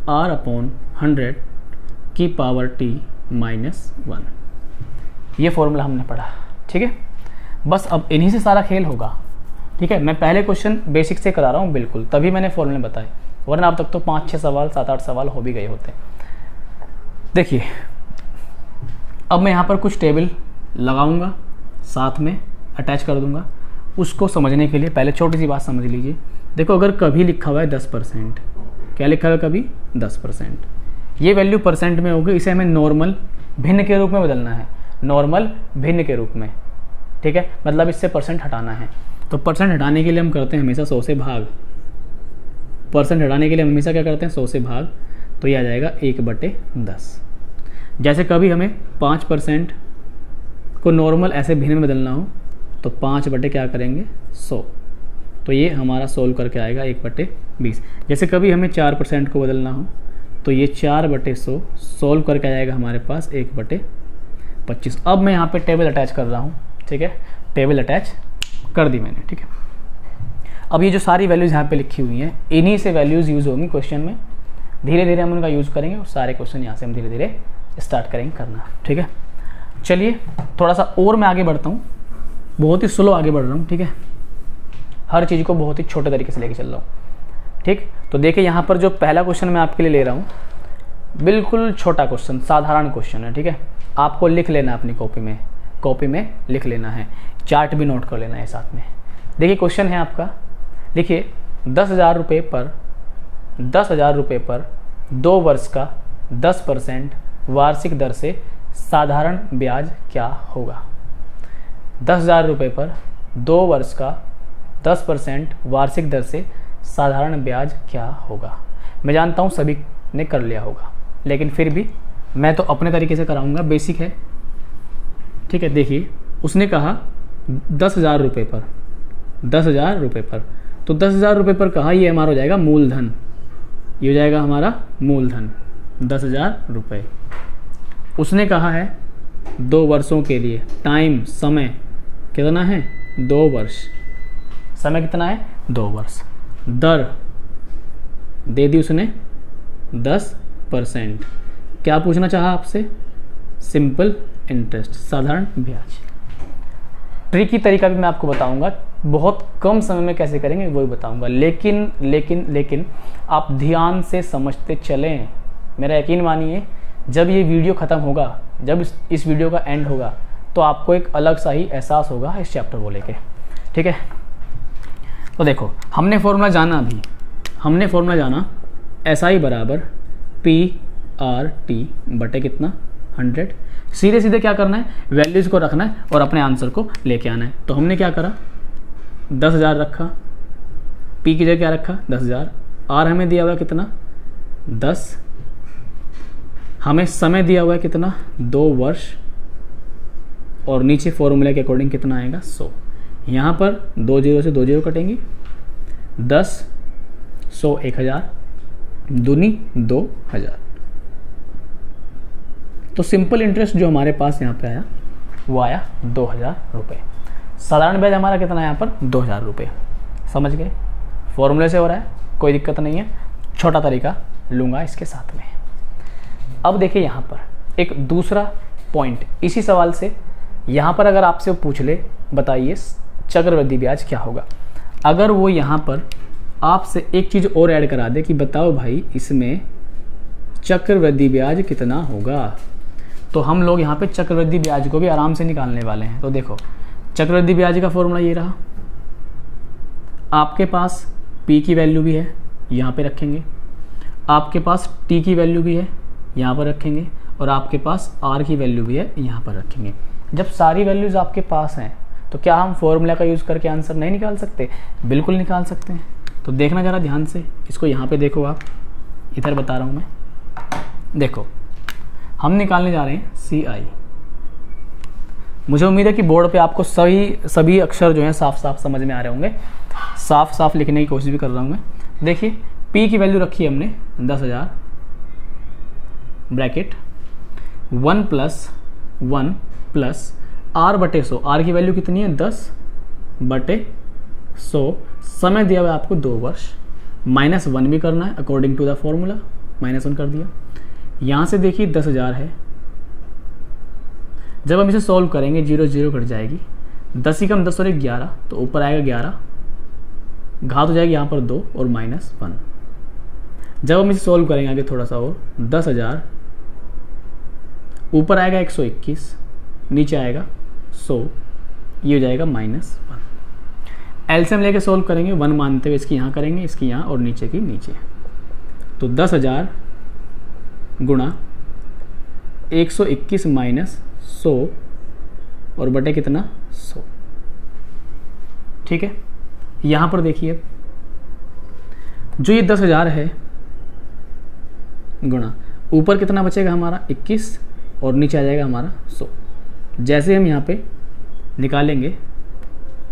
R/100T-1। ये फॉर्मूला हमने पढ़ा। ठीक है, बस अब इन्हीं से सारा खेल होगा। ठीक है, मैं पहले क्वेश्चन बेसिक से करा रहा हूँ बिल्कुल, तभी मैंने फॉर्मूले बताए, वरना अब तक तो 5-6 सवाल, 7-8 सवाल हो भी गए होते। देखिए, अब मैं यहाँ पर कुछ टेबल लगाऊंगा, साथ में अटैच कर दूंगा। उसको समझने के लिए पहले छोटी सी बात समझ लीजिए। देखो, अगर कभी लिखा हुआ है 10%, क्या लिखा हुआ है कभी 10%, ये वैल्यू परसेंट में होगी, इसे हमें नॉर्मल भिन्न के रूप में बदलना है, नॉर्मल भिन्न के रूप में। ठीक है, मतलब इससे परसेंट हटाना है। तो परसेंट हटाने के लिए हम करते हैं हमेशा 100 से भाग। परसेंट हटाने के लिए हम हमेशा क्या करते हैं, 100 से भाग, तो ये आ जाएगा 1/10। जैसे कभी हमें 5% को नॉर्मल ऐसे भिन्न में बदलना हो, तो 5 क्या करेंगे 100, तो ये हमारा सोल्व करके आएगा 1/20। जैसे कभी हमें 4% को बदलना हो, तो ये 4/100 सोल्व करके आएगा हमारे पास 1/25। अब मैं यहाँ पे टेबल अटैच कर रहा हूँ। ठीक है, टेबल अटैच कर दी मैंने। ठीक है, अब ये जो सारी वैल्यूज़ यहाँ पे लिखी हुई हैं, इन्हीं से वैल्यूज़ यूज़ होंगी क्वेश्चन में। धीरे धीरे हम उनका यूज़ करेंगे और सारे क्वेश्चन यहाँ से हम धीरे धीरे स्टार्ट करेंगे करना। ठीक है, चलिए थोड़ा सा और मैं आगे बढ़ता हूँ, बहुत ही स्लो आगे बढ़ रहा हूँ। ठीक है, हर चीज़ को बहुत ही छोटे तरीके से लेके चल रहा हूँ। ठीक, तो देखिए यहाँ पर जो पहला क्वेश्चन मैं आपके लिए ले रहा हूँ, बिल्कुल छोटा क्वेश्चन, साधारण क्वेश्चन है। ठीक है, आपको लिख लेना अपनी कॉपी में लिख लेना है, चार्ट भी नोट कर लेना है साथ में। देखिए क्वेश्चन है आपका, लिखिए 10,000 रुपये पर 2 वर्ष का 10% वार्षिक दर से साधारण ब्याज क्या होगा। 10,000 रुपये पर 2 वर्ष का 10% वार्षिक दर से साधारण ब्याज क्या होगा। मैं जानता हूँ सभी ने कर लिया होगा, लेकिन फिर भी मैं तो अपने तरीके से कराऊंगा, बेसिक है। ठीक है, देखिए उसने कहा 10,000 रुपये पर, 10,000 रुपये पर, तो 10,000 रुपये पर कहा, ये हमारा हो जाएगा मूलधन, ये हो जाएगा हमारा मूलधन 10,000 रुपये। उसने कहा है 2 वर्षों के लिए, टाइम समय कितना है 2 वर्ष, समय कितना है 2 वर्ष। दर दे दी उसने 10%। क्या पूछना चाहा आपसे, सिंपल इंटरेस्ट, साधारण ब्याज। ट्रिकी तरीका भी मैं आपको बताऊंगा, बहुत कम समय में कैसे करेंगे वो भी बताऊंगा, लेकिन आप ध्यान से समझते चलें। मेरा यकीन मानिए, जब ये वीडियो ख़त्म होगा, जब इस वीडियो का एंड होगा, तो आपको एक अलग सा ही एहसास होगा इस चैप्टर को लेके। ठीक है, तो देखो हमने फॉर्मूला जाना, SI बराबर PRT बटे कितना 100। सीधे सीधे क्या करना है, वैल्यूज़ को रखना है और अपने आंसर को लेके आना है। तो हमने क्या करा, 10,000 रखा, P की जगह क्या रखा 10,000, R हमें दिया हुआ है कितना 10, हमें समय दिया हुआ है कितना 2 वर्ष, और नीचे फॉर्मूले के अकॉर्डिंग कितना आएगा 100। यहाँ पर 2 0 से 2 0 कटेंगी, 10 100 1000 दूनी 2000। तो सिंपल इंटरेस्ट जो हमारे पास यहाँ पे आया वो आया 2000 रुपये। साधारण ब्याज हमारा कितना है यहाँ पर 2000 रुपये। समझ गए, फॉर्मूले से हो रहा है, कोई दिक्कत नहीं है, छोटा तरीका लूँगा इसके साथ में। अब देखिए यहाँ पर एक दूसरा पॉइंट इसी सवाल से, यहाँ पर अगर आपसे वो पूछ ले बताइए चक्रवृद्धि ब्याज क्या होगा, अगर वो यहाँ पर आपसे एक चीज़ और ऐड करा दे कि बताओ भाई इसमें चक्रवृद्धि ब्याज कितना होगा, तो हम लोग यहाँ पे चक्रवृद्धि ब्याज को भी आराम से निकालने वाले हैं। तो देखो चक्रवृद्धि ब्याज का फॉर्मूला ये रहा, आपके पास P की वैल्यू भी है यहाँ पे रखेंगे, आपके पास T की वैल्यू भी है यहाँ पर रखेंगे, और आपके पास R की वैल्यू भी है यहाँ पर रखेंगे। जब सारी वैल्यूज़ आपके पास हैं तो क्या हम फॉर्मूला का यूज़ करके आंसर नहीं निकाल सकते? बिल्कुल निकाल सकते हैं। तो देखना ज़रा ध्यान से, इसको यहाँ पे देखो, आप इधर बता रहा हूँ मैं, देखो हम निकालने जा रहे हैं CI। मुझे उम्मीद है कि बोर्ड पे आपको सभी अक्षर जो हैं साफ साफ समझ में आ रहे होंगे, साफ साफ लिखने की कोशिश भी कर रहा हूँ मैं। देखिए P की वैल्यू रखी है हमने 10,000 ब्रैकेट 1 + 1 + R/100। R की वैल्यू कितनी है 10/100। समय दिया हुआ है आपको 2 वर्ष, -1 भी करना है अकॉर्डिंग टू द फॉर्मूला, -1 कर दिया। यहाँ से देखिए 10,000 है, जब हम इसे सॉल्व करेंगे 0 0 कट जाएगी, 10 ही कम 10 और 1 11, तो ऊपर आएगा 11, घात हो जाएगी यहाँ पर 2 और -1। जब हम इसे सॉल्व करेंगे आगे थोड़ा सा और, 10,000 ऊपर आएगा 121, नीचे आएगा 100, ये हो जाएगा -1। एलसीएम लेके सॉल्व करेंगे, 1 मानते हुए इसकी यहाँ करेंगे, इसकी यहाँ और नीचे की नीचे। तो 10,000 गुणा 121 - 100 और बटे कितना 100। ठीक है, यहाँ पर देखिए जो ये 10,000 है गुणा ऊपर कितना बचेगा हमारा 21 और नीचे आ जाएगा हमारा 100। जैसे हम यहाँ पे निकालेंगे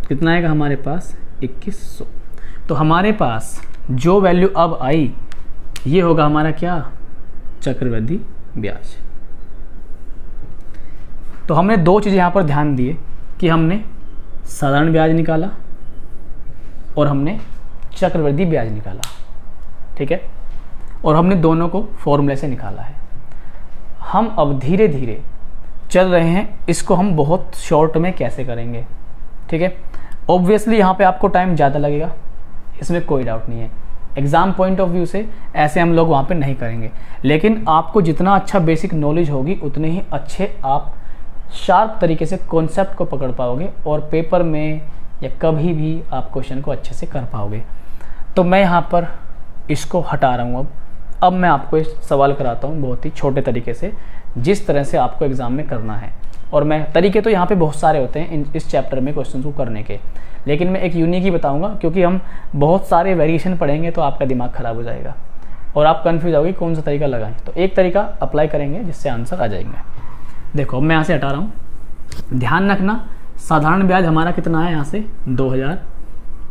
कितना आएगा हमारे पास 2100। तो हमारे पास जो वैल्यू अब आई ये होगा हमारा क्या, चक्रवृद्धि ब्याज। तो हमने 2 चीज़ें यहाँ पर ध्यान दिए कि हमने साधारण ब्याज निकाला और हमने चक्रवृद्धि ब्याज निकाला। ठीक है, और हमने दोनों को फॉर्मूले से निकाला है। हम अब धीरे धीरे चल रहे हैं, इसको हम बहुत शॉर्ट में कैसे करेंगे। ठीक है, ऑब्वियसली यहाँ पे आपको टाइम ज़्यादा लगेगा, इसमें कोई डाउट नहीं है। एग्ज़ाम पॉइंट ऑफ व्यू से ऐसे हम लोग वहाँ पे नहीं करेंगे, लेकिन आपको जितना अच्छा बेसिक नॉलेज होगी उतने ही अच्छे आप शार्प तरीके से कॉन्सेप्ट को पकड़ पाओगे और पेपर में या कभी भी आप क्वेश्चन को अच्छे से कर पाओगे। तो मैं यहाँ पर इसको हटा रहा हूँ। अब मैं आपको इस सवाल कराता हूँ बहुत ही छोटे तरीके से, जिस तरह से आपको एग्ज़ाम में करना है। और मैं तरीके तो यहाँ पे बहुत सारे होते हैं इस चैप्टर में क्वेश्चन को करने के, लेकिन मैं एक यूनिक ही बताऊँगा, क्योंकि हम बहुत सारे वेरिएशन पढ़ेंगे तो आपका दिमाग ख़राब हो जाएगा और आप कन्फ्यूज होगे कौन सा तरीका लगाएं। तो एक तरीका अप्लाई करेंगे जिससे आंसर आ जाएंगे। देखो अब मैं यहाँ से हटा रहा हूँ, ध्यान रखना साधारण ब्याज हमारा कितना आया यहाँ से 2000,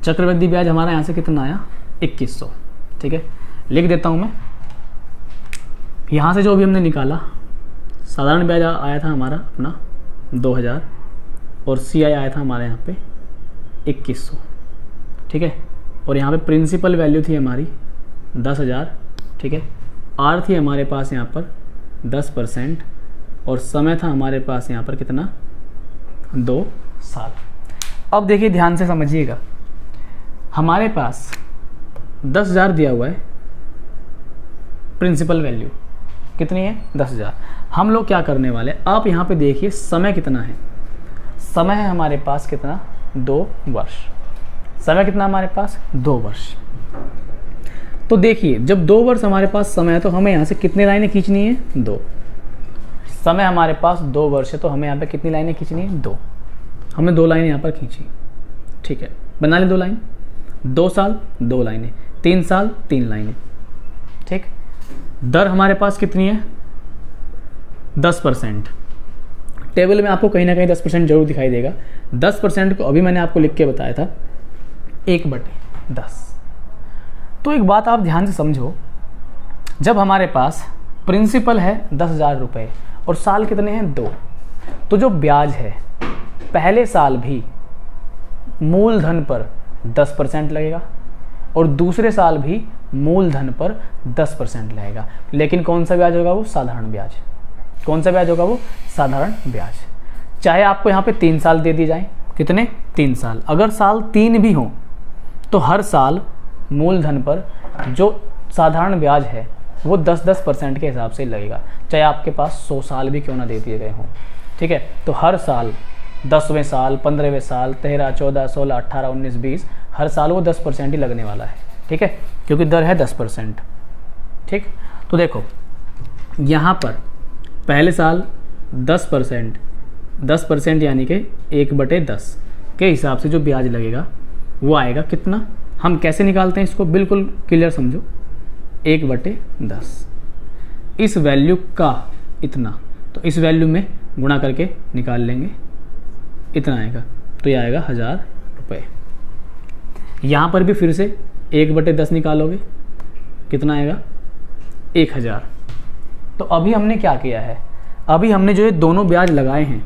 चक्रवृद्धि ब्याज हमारा यहाँ से कितना आया 2100। ठीक है, लिख देता हूँ मैं। यहाँ से जो भी हमने निकाला, साधारण ब्याज आया था हमारा अपना 2000 और CI आया था हमारे यहाँ पे 2100। ठीक है, और यहाँ पे प्रिंसिपल वैल्यू थी हमारी 10,000। ठीक है, R थी हमारे पास यहाँ पर 10% और समय था हमारे पास यहाँ पर कितना 2 साल। अब देखिए ध्यान से समझिएगा, हमारे पास 10,000 दिया हुआ है, प्रिंसिपल वैल्यू कितनी है 10,000। हम लोग क्या करने वाले, आप यहाँ पे देखिए समय कितना है, समय है हमारे पास कितना 2 वर्ष। समय कितना हमारे पास 2 वर्ष। तो देखिए जब 2 वर्ष हमारे पास समय है तो हमें यहाँ से कितनी लाइनें खींचनी है 2। समय हमारे पास 2 वर्ष है तो हमें यहाँ पे कितनी लाइनें खींचनी है 2। हमने 2 लाइनें यहाँ पर खींची। ठीक है, बना ले 2 लाइन, 2 साल 2 लाइनें, 3 साल 3 लाइनें। ठीक, दर हमारे पास कितनी है 10%। टेबल में आपको कहीं ना कहीं 10% जरूर दिखाई देगा। 10% को अभी मैंने आपको लिख के बताया था 1/10। तो एक बात आप ध्यान से समझो, जब हमारे पास प्रिंसिपल है 10,000 रुपये और साल कितने हैं 2, तो जो ब्याज है पहले साल भी मूलधन पर 10% लगेगा और दूसरे साल भी मूलधन पर 10% लगेगा। लेकिन कौन सा ब्याज होगा? वो साधारण ब्याज। कौन सा ब्याज होगा? वो साधारण ब्याज। चाहे आपको यहाँ पे 3 साल दे दिए जाएं, कितने? 3 साल। अगर साल 3 भी हो तो हर साल मूलधन पर जो साधारण ब्याज है वो 10% के हिसाब से लगेगा, चाहे आपके पास 100 साल भी क्यों ना दे दिए गए हों। ठीक है, तो हर साल 10वें साल, 15वें साल, 13, 14, 16, 18, 19, 20 हर साल वो 10% ही लगने वाला है। ठीक है, क्योंकि दर है 10%। ठीक, तो देखो यहाँ पर पहले साल 10% यानी कि 1/10 के हिसाब से जो ब्याज लगेगा वो आएगा कितना? हम कैसे निकालते हैं इसको, बिल्कुल क्लियर समझो। 1/10 इस वैल्यू का इतना, तो इस वैल्यू में गुणा करके निकाल लेंगे, इतना आएगा, तो ये आएगा 1000 रुपये। यहाँ पर भी फिर से 1/10 निकालोगे, कितना आएगा? 1000। तो अभी हमने क्या किया है? अभी हमने जो ये दोनों ब्याज लगाए हैं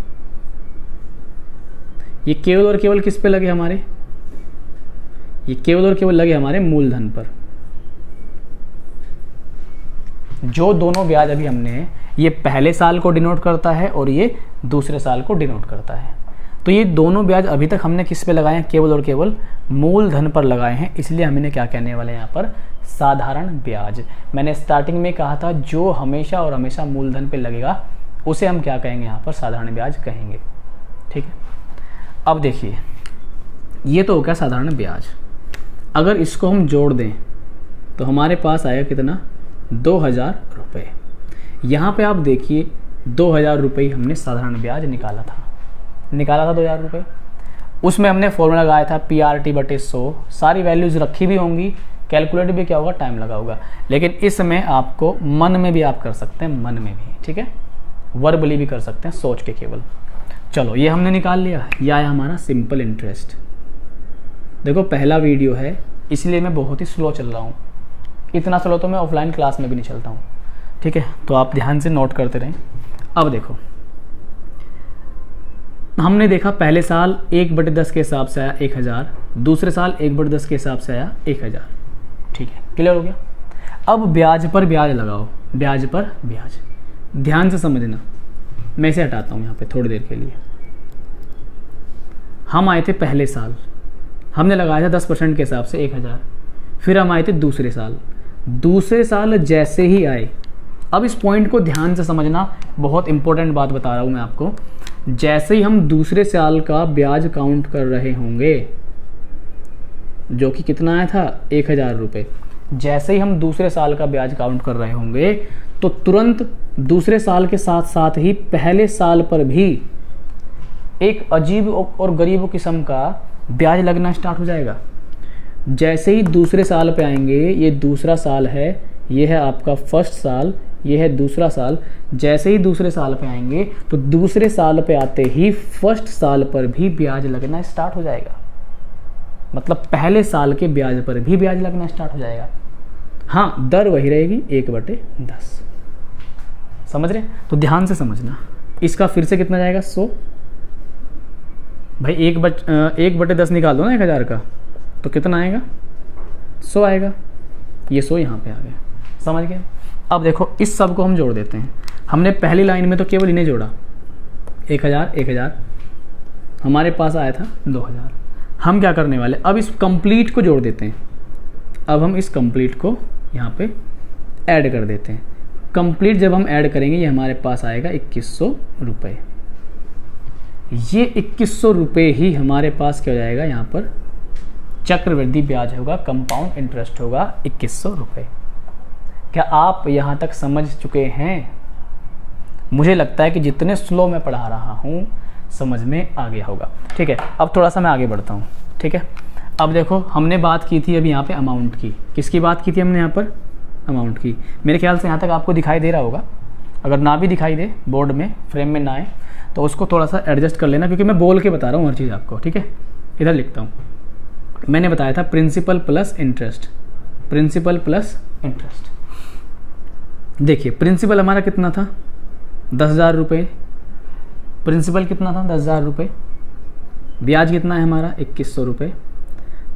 ये केवल और केवल किस पे लगे हमारे? ये केवल और केवल लगे हमारे मूलधन पर। जो दोनों ब्याज अभी हमने, ये पहले साल को डिनोट करता है और ये दूसरे साल को डिनोट करता है। तो ये दोनों ब्याज अभी तक हमने किस पे लगाए हैं? केवल और केवल मूलधन पर लगाए हैं, इसलिए हम इन्हें क्या कहने वाले हैं यहाँ पर? साधारण ब्याज। मैंने स्टार्टिंग में कहा था जो हमेशा और हमेशा मूलधन पे लगेगा उसे हम क्या कहेंगे? यहाँ पर साधारण ब्याज कहेंगे। ठीक है, अब देखिए ये तो हो गया साधारण ब्याज। अगर इसको हम जोड़ दें तो हमारे पास आएगा कितना? 2000 रुपये। यहाँ पे आप देखिए 2000 रुपये हमने साधारण ब्याज निकाला था 2000 रुपये। उसमें हमने फॉर्मूला लगाया था PRT/100। सारी वैल्यूज़ रखी भी होंगी, कैलकुलेट भी क्या होगा? टाइम लगा होगा। लेकिन इसमें आपको मन में भी आप कर सकते हैं, मन में भी। ठीक है, वर्बली भी कर सकते हैं, सोच के केवल। चलो ये हमने निकाल लिया। यह आया हमारा सिंपल इंटरेस्ट। देखो पहला वीडियो है इसलिए मैं बहुत ही स्लो चल रहा हूँ। इतना स्लो तो मैं ऑफलाइन क्लास में भी नहीं चलता हूँ। ठीक है, तो आप ध्यान से नोट करते रहें। अब देखो हमने देखा पहले साल 1/10 के हिसाब से आया 1000, दूसरे साल 1/10 के हिसाब से आया 1000। ठीक है, क्लियर हो गया। अब ब्याज पर ब्याज लगाओ, ब्याज पर ब्याज। ध्यान से समझना, मैं इसे हटाता हूँ यहाँ पे थोड़ी देर के लिए। हम आए थे पहले साल, हमने लगाया था 10% के हिसाब से 1000। फिर हम आए थे दूसरे साल। दूसरे साल जैसे ही आए, अब इस पॉइंट को ध्यान से समझना, बहुत इंपॉर्टेंट बात बता रहा हूँ मैं आपको। जैसे ही हम दूसरे साल का ब्याज काउंट कर रहे होंगे, जो कि कितना आया था? 1000 रुपये। जैसे ही हम दूसरे साल का ब्याज काउंट कर रहे होंगे तो तुरंत दूसरे साल के साथ साथ ही पहले साल पर भी एक अजीब और गरीब किस्म का ब्याज लगना स्टार्ट हो जाएगा। जैसे ही दूसरे साल पे आएंगे, ये दूसरा साल है, ये है आपका फर्स्ट साल, ये है दूसरा साल। जैसे ही दूसरे साल पे आएंगे तो दूसरे साल पे आते ही फर्स्ट साल पर भी ब्याज लगना स्टार्ट हो जाएगा। मतलब पहले साल के ब्याज पर भी ब्याज लगना स्टार्ट हो जाएगा। हाँ, दर वही रहेगी 1/10। समझ रहे? तो ध्यान से समझना। इसका फिर से कितना जाएगा? 100। भाई 1/10 निकाल दो ना 1000 का, तो कितना आएगा? 100 आएगा। ये 100 यहाँ पे आ गया। समझ गए? अब देखो इस सब को हम जोड़ देते हैं। हमने पहली लाइन में तो केवल इन्हें जोड़ा, 1000 हमारे पास आया था 2000। हम क्या करने वाले? अब इस कंप्लीट को जोड़ देते हैं। अब हम इस कंप्लीट को यहाँ पे ऐड कर देते हैं। कंप्लीट जब हम ऐड करेंगे ये हमारे पास आएगा 2100 रुपये। ये 2100 रुपये ही हमारे पास क्या हो जाएगा? यहाँ पर चक्रवृद्धि ब्याज होगा, कंपाउंड इंटरेस्ट होगा 2100 रुपये। क्या आप यहाँ तक समझ चुके हैं? मुझे लगता है कि जितने स्लो मैं पढ़ा रहा हूँ समझ में आ गया होगा। ठीक है, अब थोड़ा सा मैं आगे बढ़ता हूँ। ठीक है, अब देखो हमने बात की थी अभी यहाँ पे अमाउंट की। किसकी बात की थी हमने यहाँ पर? अमाउंट की। मेरे ख्याल से यहाँ तक आपको दिखाई दे रहा होगा। अगर ना भी दिखाई दे, बोर्ड में फ्रेम में ना आए, तो उसको थोड़ा सा एडजस्ट कर लेना, क्योंकि मैं बोल के बता रहा हूँ हर चीज़ आपको। ठीक है, इधर लिखता हूँ। मैंने बताया था principal plus interest, principal plus interest. देखिए प्रिंसिपल हमारा कितना था? 10,000 रुपये। प्रिंसिपल कितना था? 10,000 रुपये। ब्याज कितना है हमारा 2100 रुपये,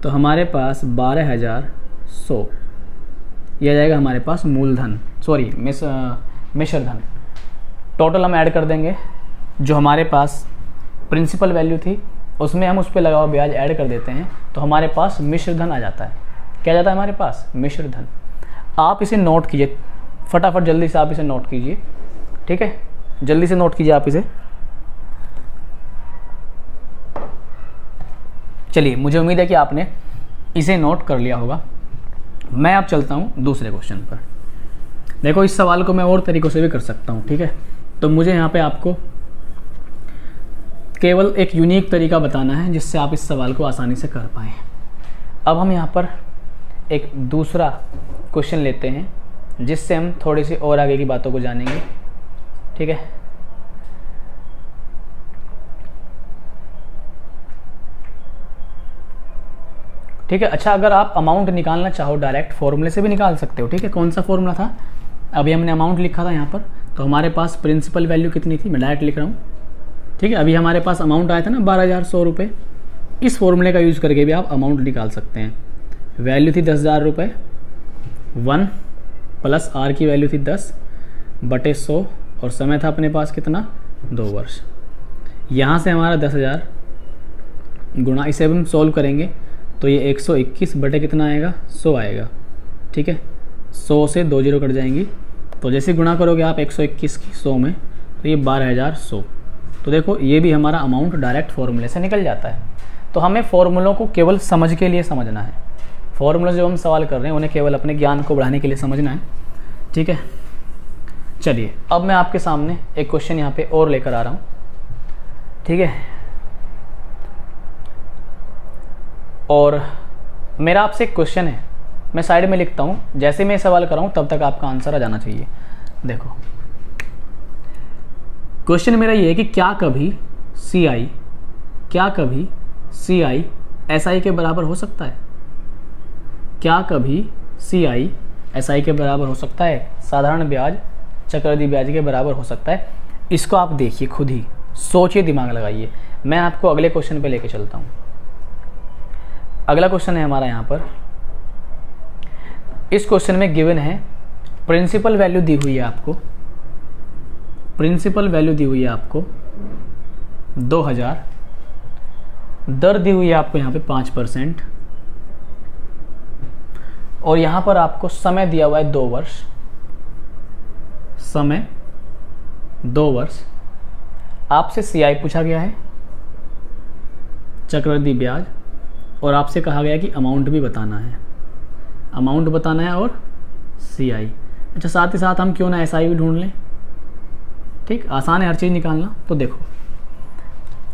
तो हमारे पास 12,100 यह जाएगा हमारे पास मूलधन, सॉरी मिश्र धन। टोटल हम ऐड कर देंगे, जो हमारे पास प्रिंसिपल वैल्यू थी उसमें हम उस पर लगा हुआ ब्याज ऐड कर देते हैं, तो हमारे पास मिश्र धन आ जाता है। क्या जाता है हमारे पास? मिश्र धन। आप इसे नोट कीजिए फटाफट, जल्दी से आप इसे नोट कीजिए, ठीक है, जल्दी से नोट कीजिए आप इसे। चलिए, मुझे उम्मीद है कि आपने इसे नोट कर लिया होगा। मैं अब चलता हूँ दूसरे क्वेश्चन पर। देखो, इस सवाल को मैं और तरीक़ों से भी कर सकता हूँ, ठीक है, तो मुझे यहाँ पे आपको केवल एक यूनिक तरीका बताना है जिससे आप इस सवाल को आसानी से कर पाएँ। अब हम यहाँ पर एक दूसरा क्वेश्चन लेते हैं जिससे हम थोड़ी सी और आगे की बातों को जानेंगे, ठीक है। ठीक है, अच्छा, अगर आप अमाउंट निकालना चाहो डायरेक्ट फॉर्मूले से भी निकाल सकते हो, ठीक है। कौन सा फॉर्मूला था? अभी हमने अमाउंट लिखा था यहाँ पर, तो हमारे पास प्रिंसिपल वैल्यू कितनी थी, मैं डायरेक्ट लिख रहा हूँ, ठीक है। अभी हमारे पास अमाउंट आया था ना 12,100 रुपये। इस फॉर्मूले का यूज़ करके भी आप अमाउंट निकाल सकते हैं। वैल्यू थी 10,000 रुपये, 1 प्लस आर की वैल्यू थी 10 बटे 100, और समय था अपने पास कितना? 2 वर्ष। यहाँ से हमारा 10,000 गुणा, इसे अब हम सॉल्व करेंगे तो ये 121 बटे कितना आएगा? 100 आएगा, ठीक है। 100 से 2 जीरो कट जाएंगी, तो जैसे गुणा करोगे आप 121 की 100 में, तो ये 12,100। तो देखो, ये भी हमारा अमाउंट डायरेक्ट फॉर्मूले से निकल जाता है। तो हमें फॉर्मूलों को केवल समझ के लिए समझना है। फॉर्मूला जो हम सवाल कर रहे हैं उन्हें केवल अपने ज्ञान को बढ़ाने के लिए समझना है, ठीक है। चलिए, अब मैं आपके सामने एक क्वेश्चन यहाँ पे और लेकर आ रहा हूँ, ठीक है। और मेरा आपसे एक क्वेश्चन है, मैं साइड में लिखता हूँ, जैसे मैं सवाल कर रहा हूँ तब तक आपका आंसर आ जाना चाहिए। देखो, क्वेश्चन मेरा ये है कि क्या कभी CI SI के बराबर हो सकता है? क्या कभी CI SI के बराबर हो सकता है? साधारण ब्याज चक्रवृद्धि ब्याज के बराबर हो सकता है? इसको आप देखिए, खुद ही सोचिए, दिमाग लगाइए। मैं आपको अगले क्वेश्चन पे लेके चलता हूँ। अगला क्वेश्चन है हमारा यहाँ पर, इस क्वेश्चन में गिवन है प्रिंसिपल वैल्यू दी हुई है आपको, प्रिंसिपल वैल्यू दी हुई है आपको 2000, दर दी हुई है आपको यहाँ पे 5%, और यहाँ पर आपको समय दिया हुआ है 2 वर्ष, समय 2 वर्ष। आपसे CI पूछा गया है, चक्रवृद्धि ब्याज, और आपसे कहा गया कि अमाउंट भी बताना है, अमाउंट बताना है और CI। अच्छा, साथ ही साथ हम क्यों ना SI भी ढूंढ लें, ठीक, आसान है हर चीज़ निकालना। तो देखो,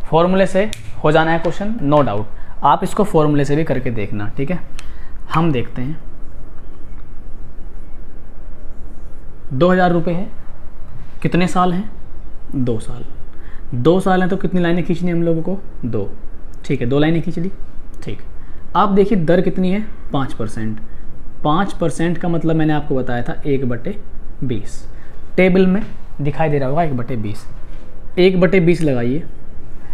फॉर्मूले से हो जाना है क्वेश्चन, नो डाउट। आप इसको फॉर्मूले से भी करके देखना, ठीक है। हम देखते हैं, 2,000 रुपये है, कितने साल हैं? 2 साल। 2 साल हैं तो कितनी लाइनें खींचनी है हम लोगों को? 2, ठीक है, 2 लाइनें खींच ली, ठीक। आप देखिए दर कितनी है? 5%। 5% का मतलब मैंने आपको बताया था 1/20, टेबल में दिखाई दे रहा होगा 1/20। 1/20 लगाइए,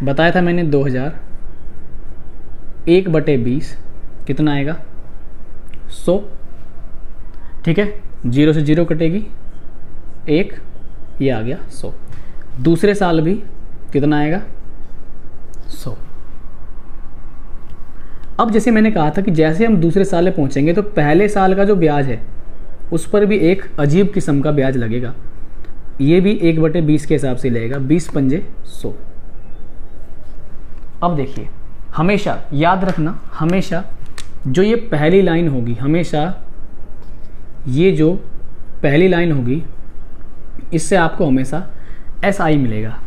बताया था मैंने 2000, 1/20 कितना आएगा? 100, ठीक है। 0 से 0 कटेगी, 1, ये आ गया 100। दूसरे साल भी कितना आएगा? 100। अब जैसे मैंने कहा था कि जैसे हम दूसरे साल में पहुंचेंगे तो पहले साल का जो ब्याज है उस पर भी एक अजीब किस्म का ब्याज लगेगा। ये भी 1/20 के हिसाब से लगेगा, 20 पंजे 100। अब देखिए, हमेशा याद रखना, हमेशा जो ये पहली लाइन होगी, हमेशा ये जो पहली लाइन होगी इससे आपको हमेशा SI मिलेगा,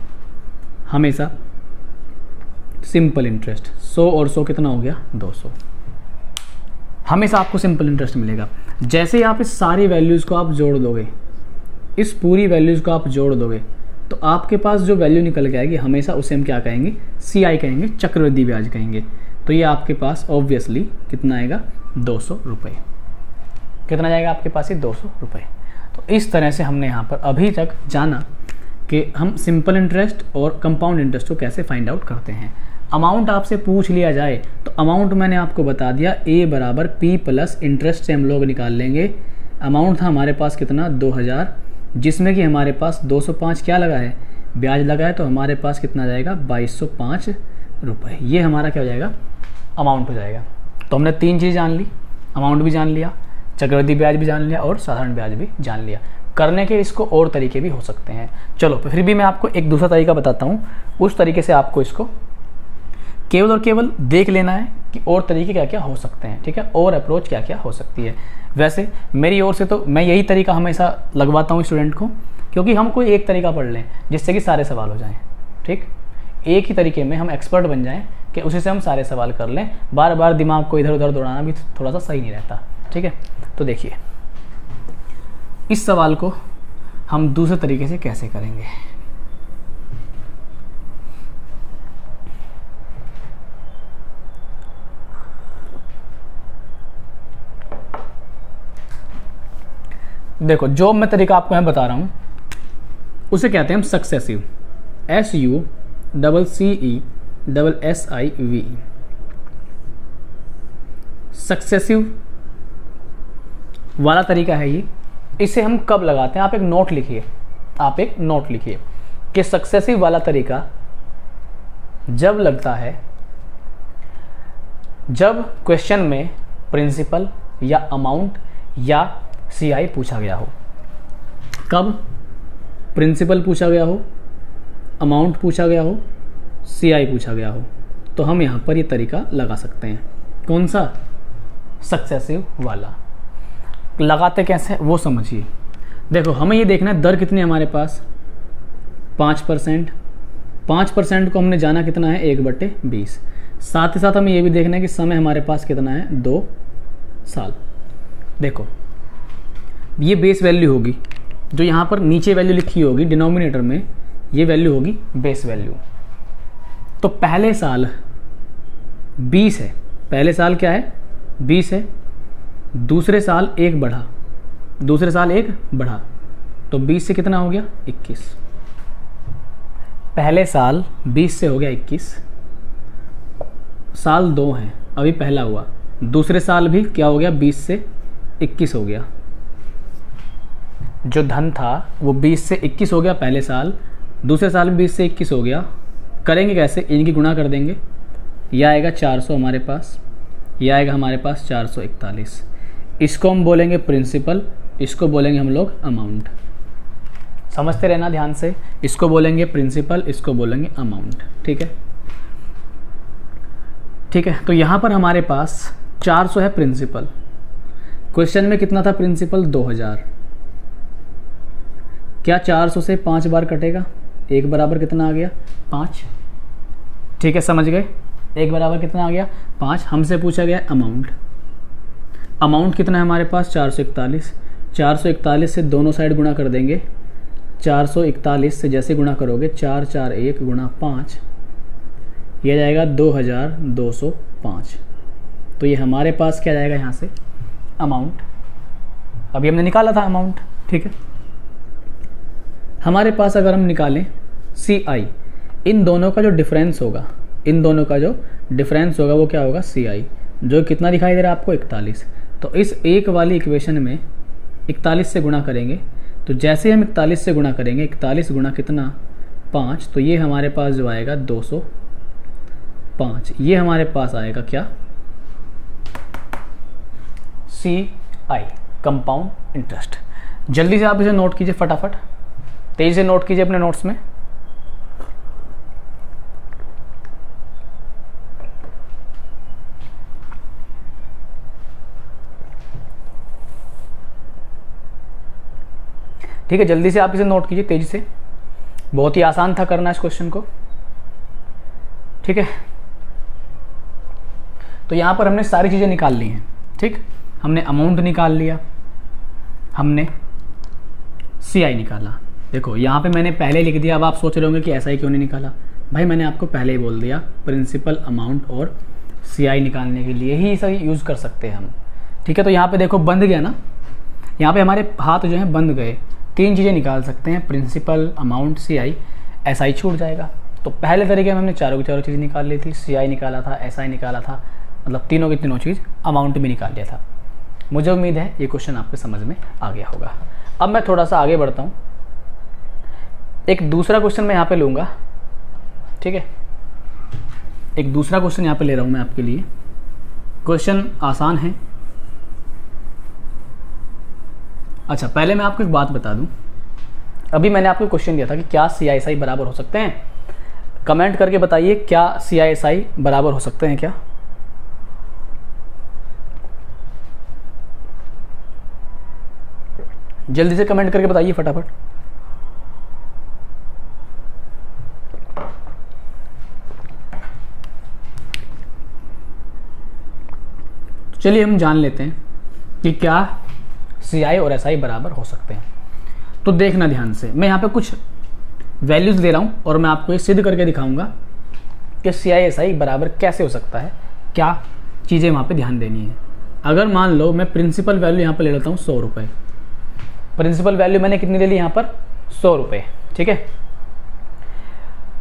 हमेशा सिंपल इंटरेस्ट। 100 और 100 कितना हो गया? 200। हमेशा आपको सिंपल इंटरेस्ट मिलेगा। जैसे ही आप इस सारी वैल्यूज़ को आप जोड़ दोगे, इस पूरी वैल्यूज़ को आप जोड़ दोगे, तो आपके पास जो वैल्यू निकल के आएगी हमेशा उसे हम क्या कहेंगे? CI कहेंगे, चक्रवृद्धि ब्याज कहेंगे। तो ये आपके पास ऑब्वियसली कितना आएगा? 200 रुपये। कितना जाएगा आपके पास? ही 200 रुपये। तो इस तरह से हमने यहाँ पर अभी तक जाना कि हम सिंपल इंटरेस्ट और कंपाउंड इंटरेस्ट को कैसे फाइंड आउट करते हैं। अमाउंट आपसे पूछ लिया जाए तो अमाउंट मैंने आपको बता दिया, ए बराबर पी प्लस इंटरेस्ट से हम लोग निकाल लेंगे। अमाउंट था हमारे पास कितना, 2000, जिसमें कि हमारे पास 205 क्या लगा है, ब्याज लगा है, तो हमारे पास कितना आ जाएगा, 2205 रुपये। ये हमारा क्या हो जाएगा, अमाउंट हो जाएगा। तो हमने 3 चीज़ जान ली, अमाउंट भी जान लिया, चक्रवृद्धि ब्याज भी जान लिया और साधारण ब्याज भी जान लिया। करने के इसको और तरीके भी हो सकते हैं। चलो फिर भी मैं आपको एक दूसरा तरीका बताता हूँ, उस तरीके से आपको इसको केवल और केवल देख लेना है कि और तरीके क्या क्या हो सकते हैं, ठीक है, और अप्रोच क्या क्या हो सकती है। वैसे मेरी ओर से तो मैं यही तरीका हमेशा लगवाता हूँ स्टूडेंट को, क्योंकि हम कोई एक तरीका पढ़ लें जिससे कि सारे सवाल हो जाएं, ठीक, एक ही तरीके में हम एक्सपर्ट बन जाएं कि उसी से हम सारे सवाल कर लें। बार बार दिमाग को इधर उधर दौड़ाना भी थोड़ा सा सही नहीं रहता, ठीक है। तो देखिए इस सवाल को हम दूसरे तरीके से कैसे करेंगे। देखो जो मैं तरीका आपको मैं बता रहा हूं उसे कहते हैं हम सक्सेसिव, SUCCESSIV, सक्सेसिव वाला तरीका है ये। इसे हम कब लगाते हैं, आप एक नोट लिखिए, आप एक नोट लिखिए कि सक्सेसिव वाला तरीका जब लगता है जब क्वेश्चन में प्रिंसिपल या अमाउंट या CI पूछा गया हो। कब, प्रिंसिपल पूछा गया हो, अमाउंट पूछा गया हो, CI पूछा गया हो, तो हम यहाँ पर ये तरीका लगा सकते हैं। कौन सा, सक्सेसिव वाला। लगाते कैसे वो समझिए। देखो हमें ये देखना है दर कितनी है हमारे पास, 5%। 5% को हमने जाना कितना है, 1/20। साथ ही साथ हमें ये भी देखना है कि समय हमारे पास कितना है, 2 साल। देखो ये बेस वैल्यू होगी, जो यहाँ पर नीचे वैल्यू लिखी होगी डिनोमिनेटर में, ये वैल्यू होगी बेस वैल्यू। तो पहले साल 20 है, पहले साल क्या है, 20 है। दूसरे साल 1 बढ़ा, दूसरे साल 1 बढ़ा, तो 20 से कितना हो गया, 21। पहले साल 20 से हो गया 21। साल 2 है, अभी पहला हुआ, दूसरे साल भी क्या हो गया, 20 से 21 हो गया। जो धन था वो 20 से 21 हो गया पहले साल, दूसरे साल भी 20 से 21 हो गया। करेंगे कैसे, इनकी गुणा कर देंगे, यह आएगा 400 हमारे पास, यह आएगा हमारे पास 441। इसको हम बोलेंगे प्रिंसिपल, इसको बोलेंगे हम लोग अमाउंट। समझते रहना ध्यान से, इसको बोलेंगे प्रिंसिपल, इसको बोलेंगे अमाउंट, ठीक है, ठीक है। तो यहाँ पर हमारे पास 400 है प्रिंसिपल, क्वेश्चन में कितना था प्रिंसिपल, 2000। क्या 400 से 5 बार कटेगा, 1 बराबर कितना आ गया, 5, ठीक है, समझ गए। 1 बराबर कितना आ गया, 5। हमसे पूछा गया अमाउंट, अमाउंट कितना है हमारे पास, 441। 441 से दोनों साइड गुणा कर देंगे, 441 से जैसे गुणा करोगे 4 4 1 गुणा 5, यह जाएगा 2205। तो ये हमारे पास क्या जाएगा यहाँ से, अमाउंट। अभी हमने निकाला था अमाउंट, ठीक है। हमारे पास अगर हम निकालें CI, इन दोनों का जो डिफरेंस होगा, इन दोनों का जो डिफरेंस होगा वो क्या होगा, CI, जो कितना दिखाई दे रहा है आपको, 41। तो इस एक वाली इक्वेशन में 41 से गुणा करेंगे, तो जैसे हम 41 से गुणा करेंगे, 41 गुणा कितना, 5, तो ये हमारे पास जो आएगा 205। ये हमारे पास आएगा क्या, CI, कंपाउंड इंटरेस्ट। जल्दी से आप इसे नोट कीजिए, फटाफट तेजी से नोट कीजिए अपने नोट्स में। ठीक है, जल्दी से आप इसे नोट कीजिए तेजी से, बहुत ही आसान था करना इस क्वेश्चन को, ठीक है। तो यहां पर हमने सारी चीजें निकाल ली हैं, ठीक। हमने अमाउंट निकाल लिया, हमने CI निकाला। देखो यहाँ पे मैंने पहले लिख दिया, अब आप सोच रहे होंगे कि ऐसा ही क्यों नहीं निकाला। भाई मैंने आपको पहले ही बोल दिया, प्रिंसिपल, अमाउंट और CI निकालने के लिए ही इसे यूज़ कर सकते हैं हम, ठीक है। तो यहाँ पे देखो बंद गया ना, यहाँ पे हमारे हाथ जो हैं बंद गए। 3 चीज़ें निकाल सकते हैं, प्रिंसिपल, अमाउंट, CI, SI छूट जाएगा। तो पहले तरीके में हमने चारों की चारों चीज़ निकाल ली थी, CI निकाला था, SI निकाला था, मतलब तीनों की तीनों चीज़ अमाउंट भी निकाल लिया था। मुझे उम्मीद है ये क्वेश्चन आपके समझ में आ गया होगा। अब मैं थोड़ा सा आगे बढ़ता हूँ, एक दूसरा क्वेश्चन मैं यहाँ पे लूँगा, ठीक है। एक दूसरा क्वेश्चन यहाँ पे ले रहा हूँ मैं आपके लिए। क्वेश्चन आसान है। अच्छा, पहले मैं आपको एक बात बता दूँ, अभी मैंने आपको क्वेश्चन दिया था कि क्या CI/SI बराबर हो सकते हैं। कमेंट करके बताइए क्या CI/SI बराबर हो सकते हैं क्या। जल्दी से कमेंट करके बताइए फटाफट। चलिए हम जान लेते हैं कि क्या CI और SI बराबर हो सकते हैं। तो देखना ध्यान से, मैं यहाँ पे कुछ वैल्यूज दे रहा हूँ और मैं आपको ये सिद्ध करके दिखाऊंगा कि CI/SI बराबर कैसे हो सकता है, क्या चीज़ें वहाँ पे ध्यान देनी है। अगर मान लो मैं प्रिंसिपल वैल्यू यहाँ पे ले लेता हूँ 100 रुपये, प्रिंसिपल वैल्यू मैंने कितनी ले ली यहाँ पर 100 रुपये, ठीक है।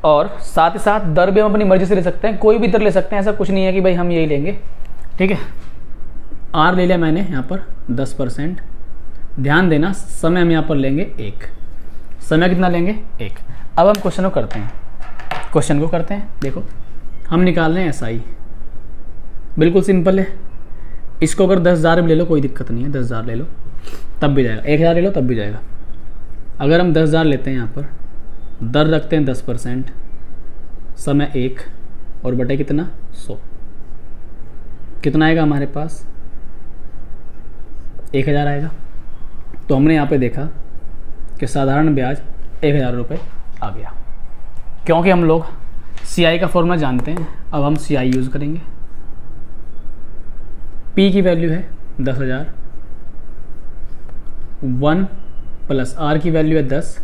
और साथ ही साथ दर भी हम अपनी मर्जी से ले सकते हैं, कोई भी दर ले सकते हैं, ऐसा कुछ नहीं है कि भाई हम यही लेंगे, ठीक है। R ले लिया मैंने यहाँ पर 10%। ध्यान देना, समय हम यहाँ पर लेंगे 1, समय कितना लेंगे 1। अब हम क्वेश्चन को करते हैं, देखो हम निकाल रहे हैं SI, बिल्कुल सिंपल है। इसको अगर 10,000 भी ले लो कोई दिक्कत नहीं है, 10,000 ले लो तब भी जाएगा, 1,000 ले लो तब भी जाएगा। अगर हम 10,000 लेते हैं यहाँ पर, दर रखते हैं 10%, समय 1 और बटे कितना 100, कितना आएगा हमारे पास 1,000 आएगा। तो हमने यहाँ पे देखा कि साधारण ब्याज 1,000 रुपये आ गया, क्योंकि हम लोग CI का फॉर्मूला जानते हैं। अब हम CI यूज़ करेंगे। P की वैल्यू है 10,000, 1 प्लस R की वैल्यू है 10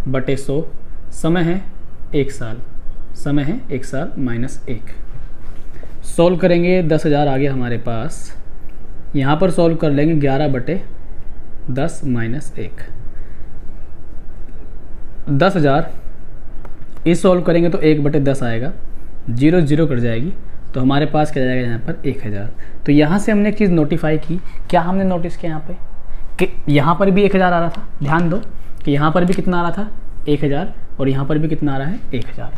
बटे 100, समय है 1 साल, समय है 1 साल माइनस 1। सॉल्व करेंगे, 10,000 आ गया हमारे पास। यहाँ पर सॉल्व कर लेंगे 11 बटे 10 माइनस 1, 10,000 इस सॉल्व करेंगे तो 1 बटे 10 आएगा, 0 0 कट जाएगी, तो हमारे पास क्या जाएगा यहाँ पर 1,000। तो यहाँ से हमने एक चीज़ नोटिफाई की, क्या हमने नोटिस किया यहाँ पे कि यहाँ पर भी 1,000 आ रहा था। ध्यान दो कि यहाँ पर भी कितना आ रहा था 1,000 और यहाँ पर भी कितना आ रहा है 1,000,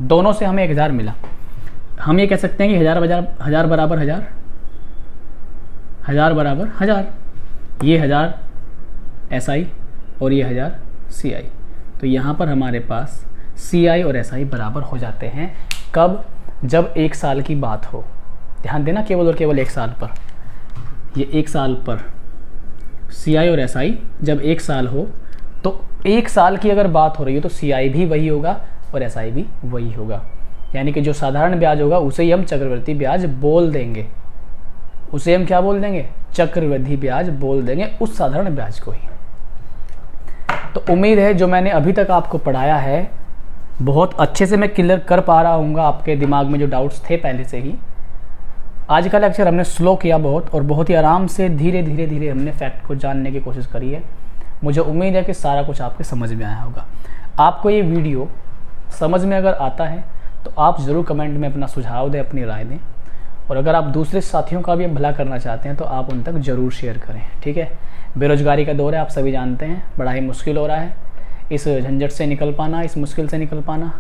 दोनों से हमें 1,000 मिला। हम ये कह सकते हैं कि 1,000 बराबर 1,000, 1,000 बराबर 1,000, ये 1,000 SI और ये 1,000 CI। तो यहाँ पर हमारे पास CI और SI बराबर हो जाते हैं। कब? जब 1 साल की बात हो। ध्यान देना, केवल और केवल 1 साल पर, ये 1 साल पर CI और SI जब 1 साल हो, तो 1 साल की अगर बात हो रही हो तो CI भी वही होगा और SI भी वही होगा। यानी कि जो साधारण ब्याज होगा उसे ही हम चक्रवृद्धि ब्याज बोल देंगे, उसे हम क्या बोल देंगे? चक्रवृद्धि ब्याज बोल देंगे, उस साधारण ब्याज को ही। तो उम्मीद है जो मैंने अभी तक आपको पढ़ाया है बहुत अच्छे से मैं क्लियर कर पा रहा हूँ, आपके दिमाग में जो डाउट्स थे पहले से ही। आज का लेक्चर हमने स्लो किया बहुत, और बहुत ही आराम से धीरे धीरे धीरे हमने फैक्ट को जानने की कोशिश करी है। मुझे उम्मीद है कि सारा कुछ आपके समझ में आया होगा। आपको ये वीडियो समझ में अगर आता है तो आप ज़रूर कमेंट में अपना सुझाव दें, अपनी राय दें, और अगर आप दूसरे साथियों का भी भला करना चाहते हैं तो आप उन तक ज़रूर शेयर करें, ठीक है। बेरोजगारी का दौर है, आप सभी जानते हैं, बड़ा ही मुश्किल हो रहा है इस झंझट से निकल पाना, इस मुश्किल से निकल पाना।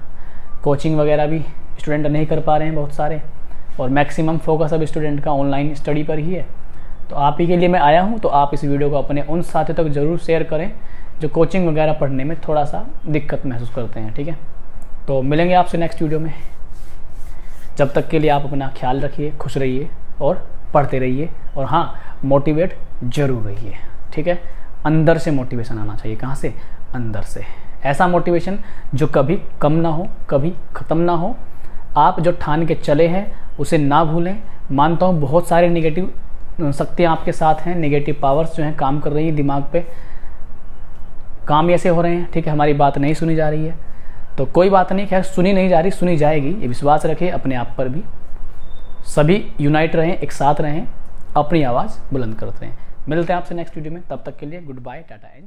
कोचिंग वगैरह भी स्टूडेंट नहीं कर पा रहे हैं बहुत सारे, और मैक्सिमम फोकस अब स्टूडेंट का ऑनलाइन स्टडी पर ही है। तो आप ही के लिए मैं आया हूँ, तो आप इस वीडियो को अपने उन साथियों तक ज़रूर शेयर करें जो कोचिंग वगैरह पढ़ने में थोड़ा सा दिक्कत महसूस करते हैं, ठीक है। तो मिलेंगे आपसे नेक्स्ट वीडियो में। जब तक के लिए आप अपना ख्याल रखिए, खुश रहिए और पढ़ते रहिए, और हाँ, मोटिवेट जरूर रहिए, ठीक है। अंदर से मोटिवेशन आना चाहिए। कहाँ से? अंदर से। ऐसा मोटिवेशन जो कभी कम ना हो, कभी ख़त्म ना हो। आप जो ठान के चले हैं उसे ना भूलें। मानता हूँ बहुत सारे नेगेटिव शक्तियाँ आपके साथ हैं, नेगेटिव पावर्स जो हैं काम कर रही हैं दिमाग पे, काम ऐसे हो रहे हैं, ठीक है। हमारी बात नहीं सुनी जा रही है, तो कोई बात नहीं, खैर सुनी नहीं जा रही, सुनी जाएगी, ये विश्वास रखें अपने आप पर भी। सभी यूनाइट रहें, एक साथ रहें, अपनी आवाज़ बुलंद करते रहें। मिलते हैं आपसे नेक्स्ट वीडियो में, तब तक के लिए गुड बाय, टाटा एंड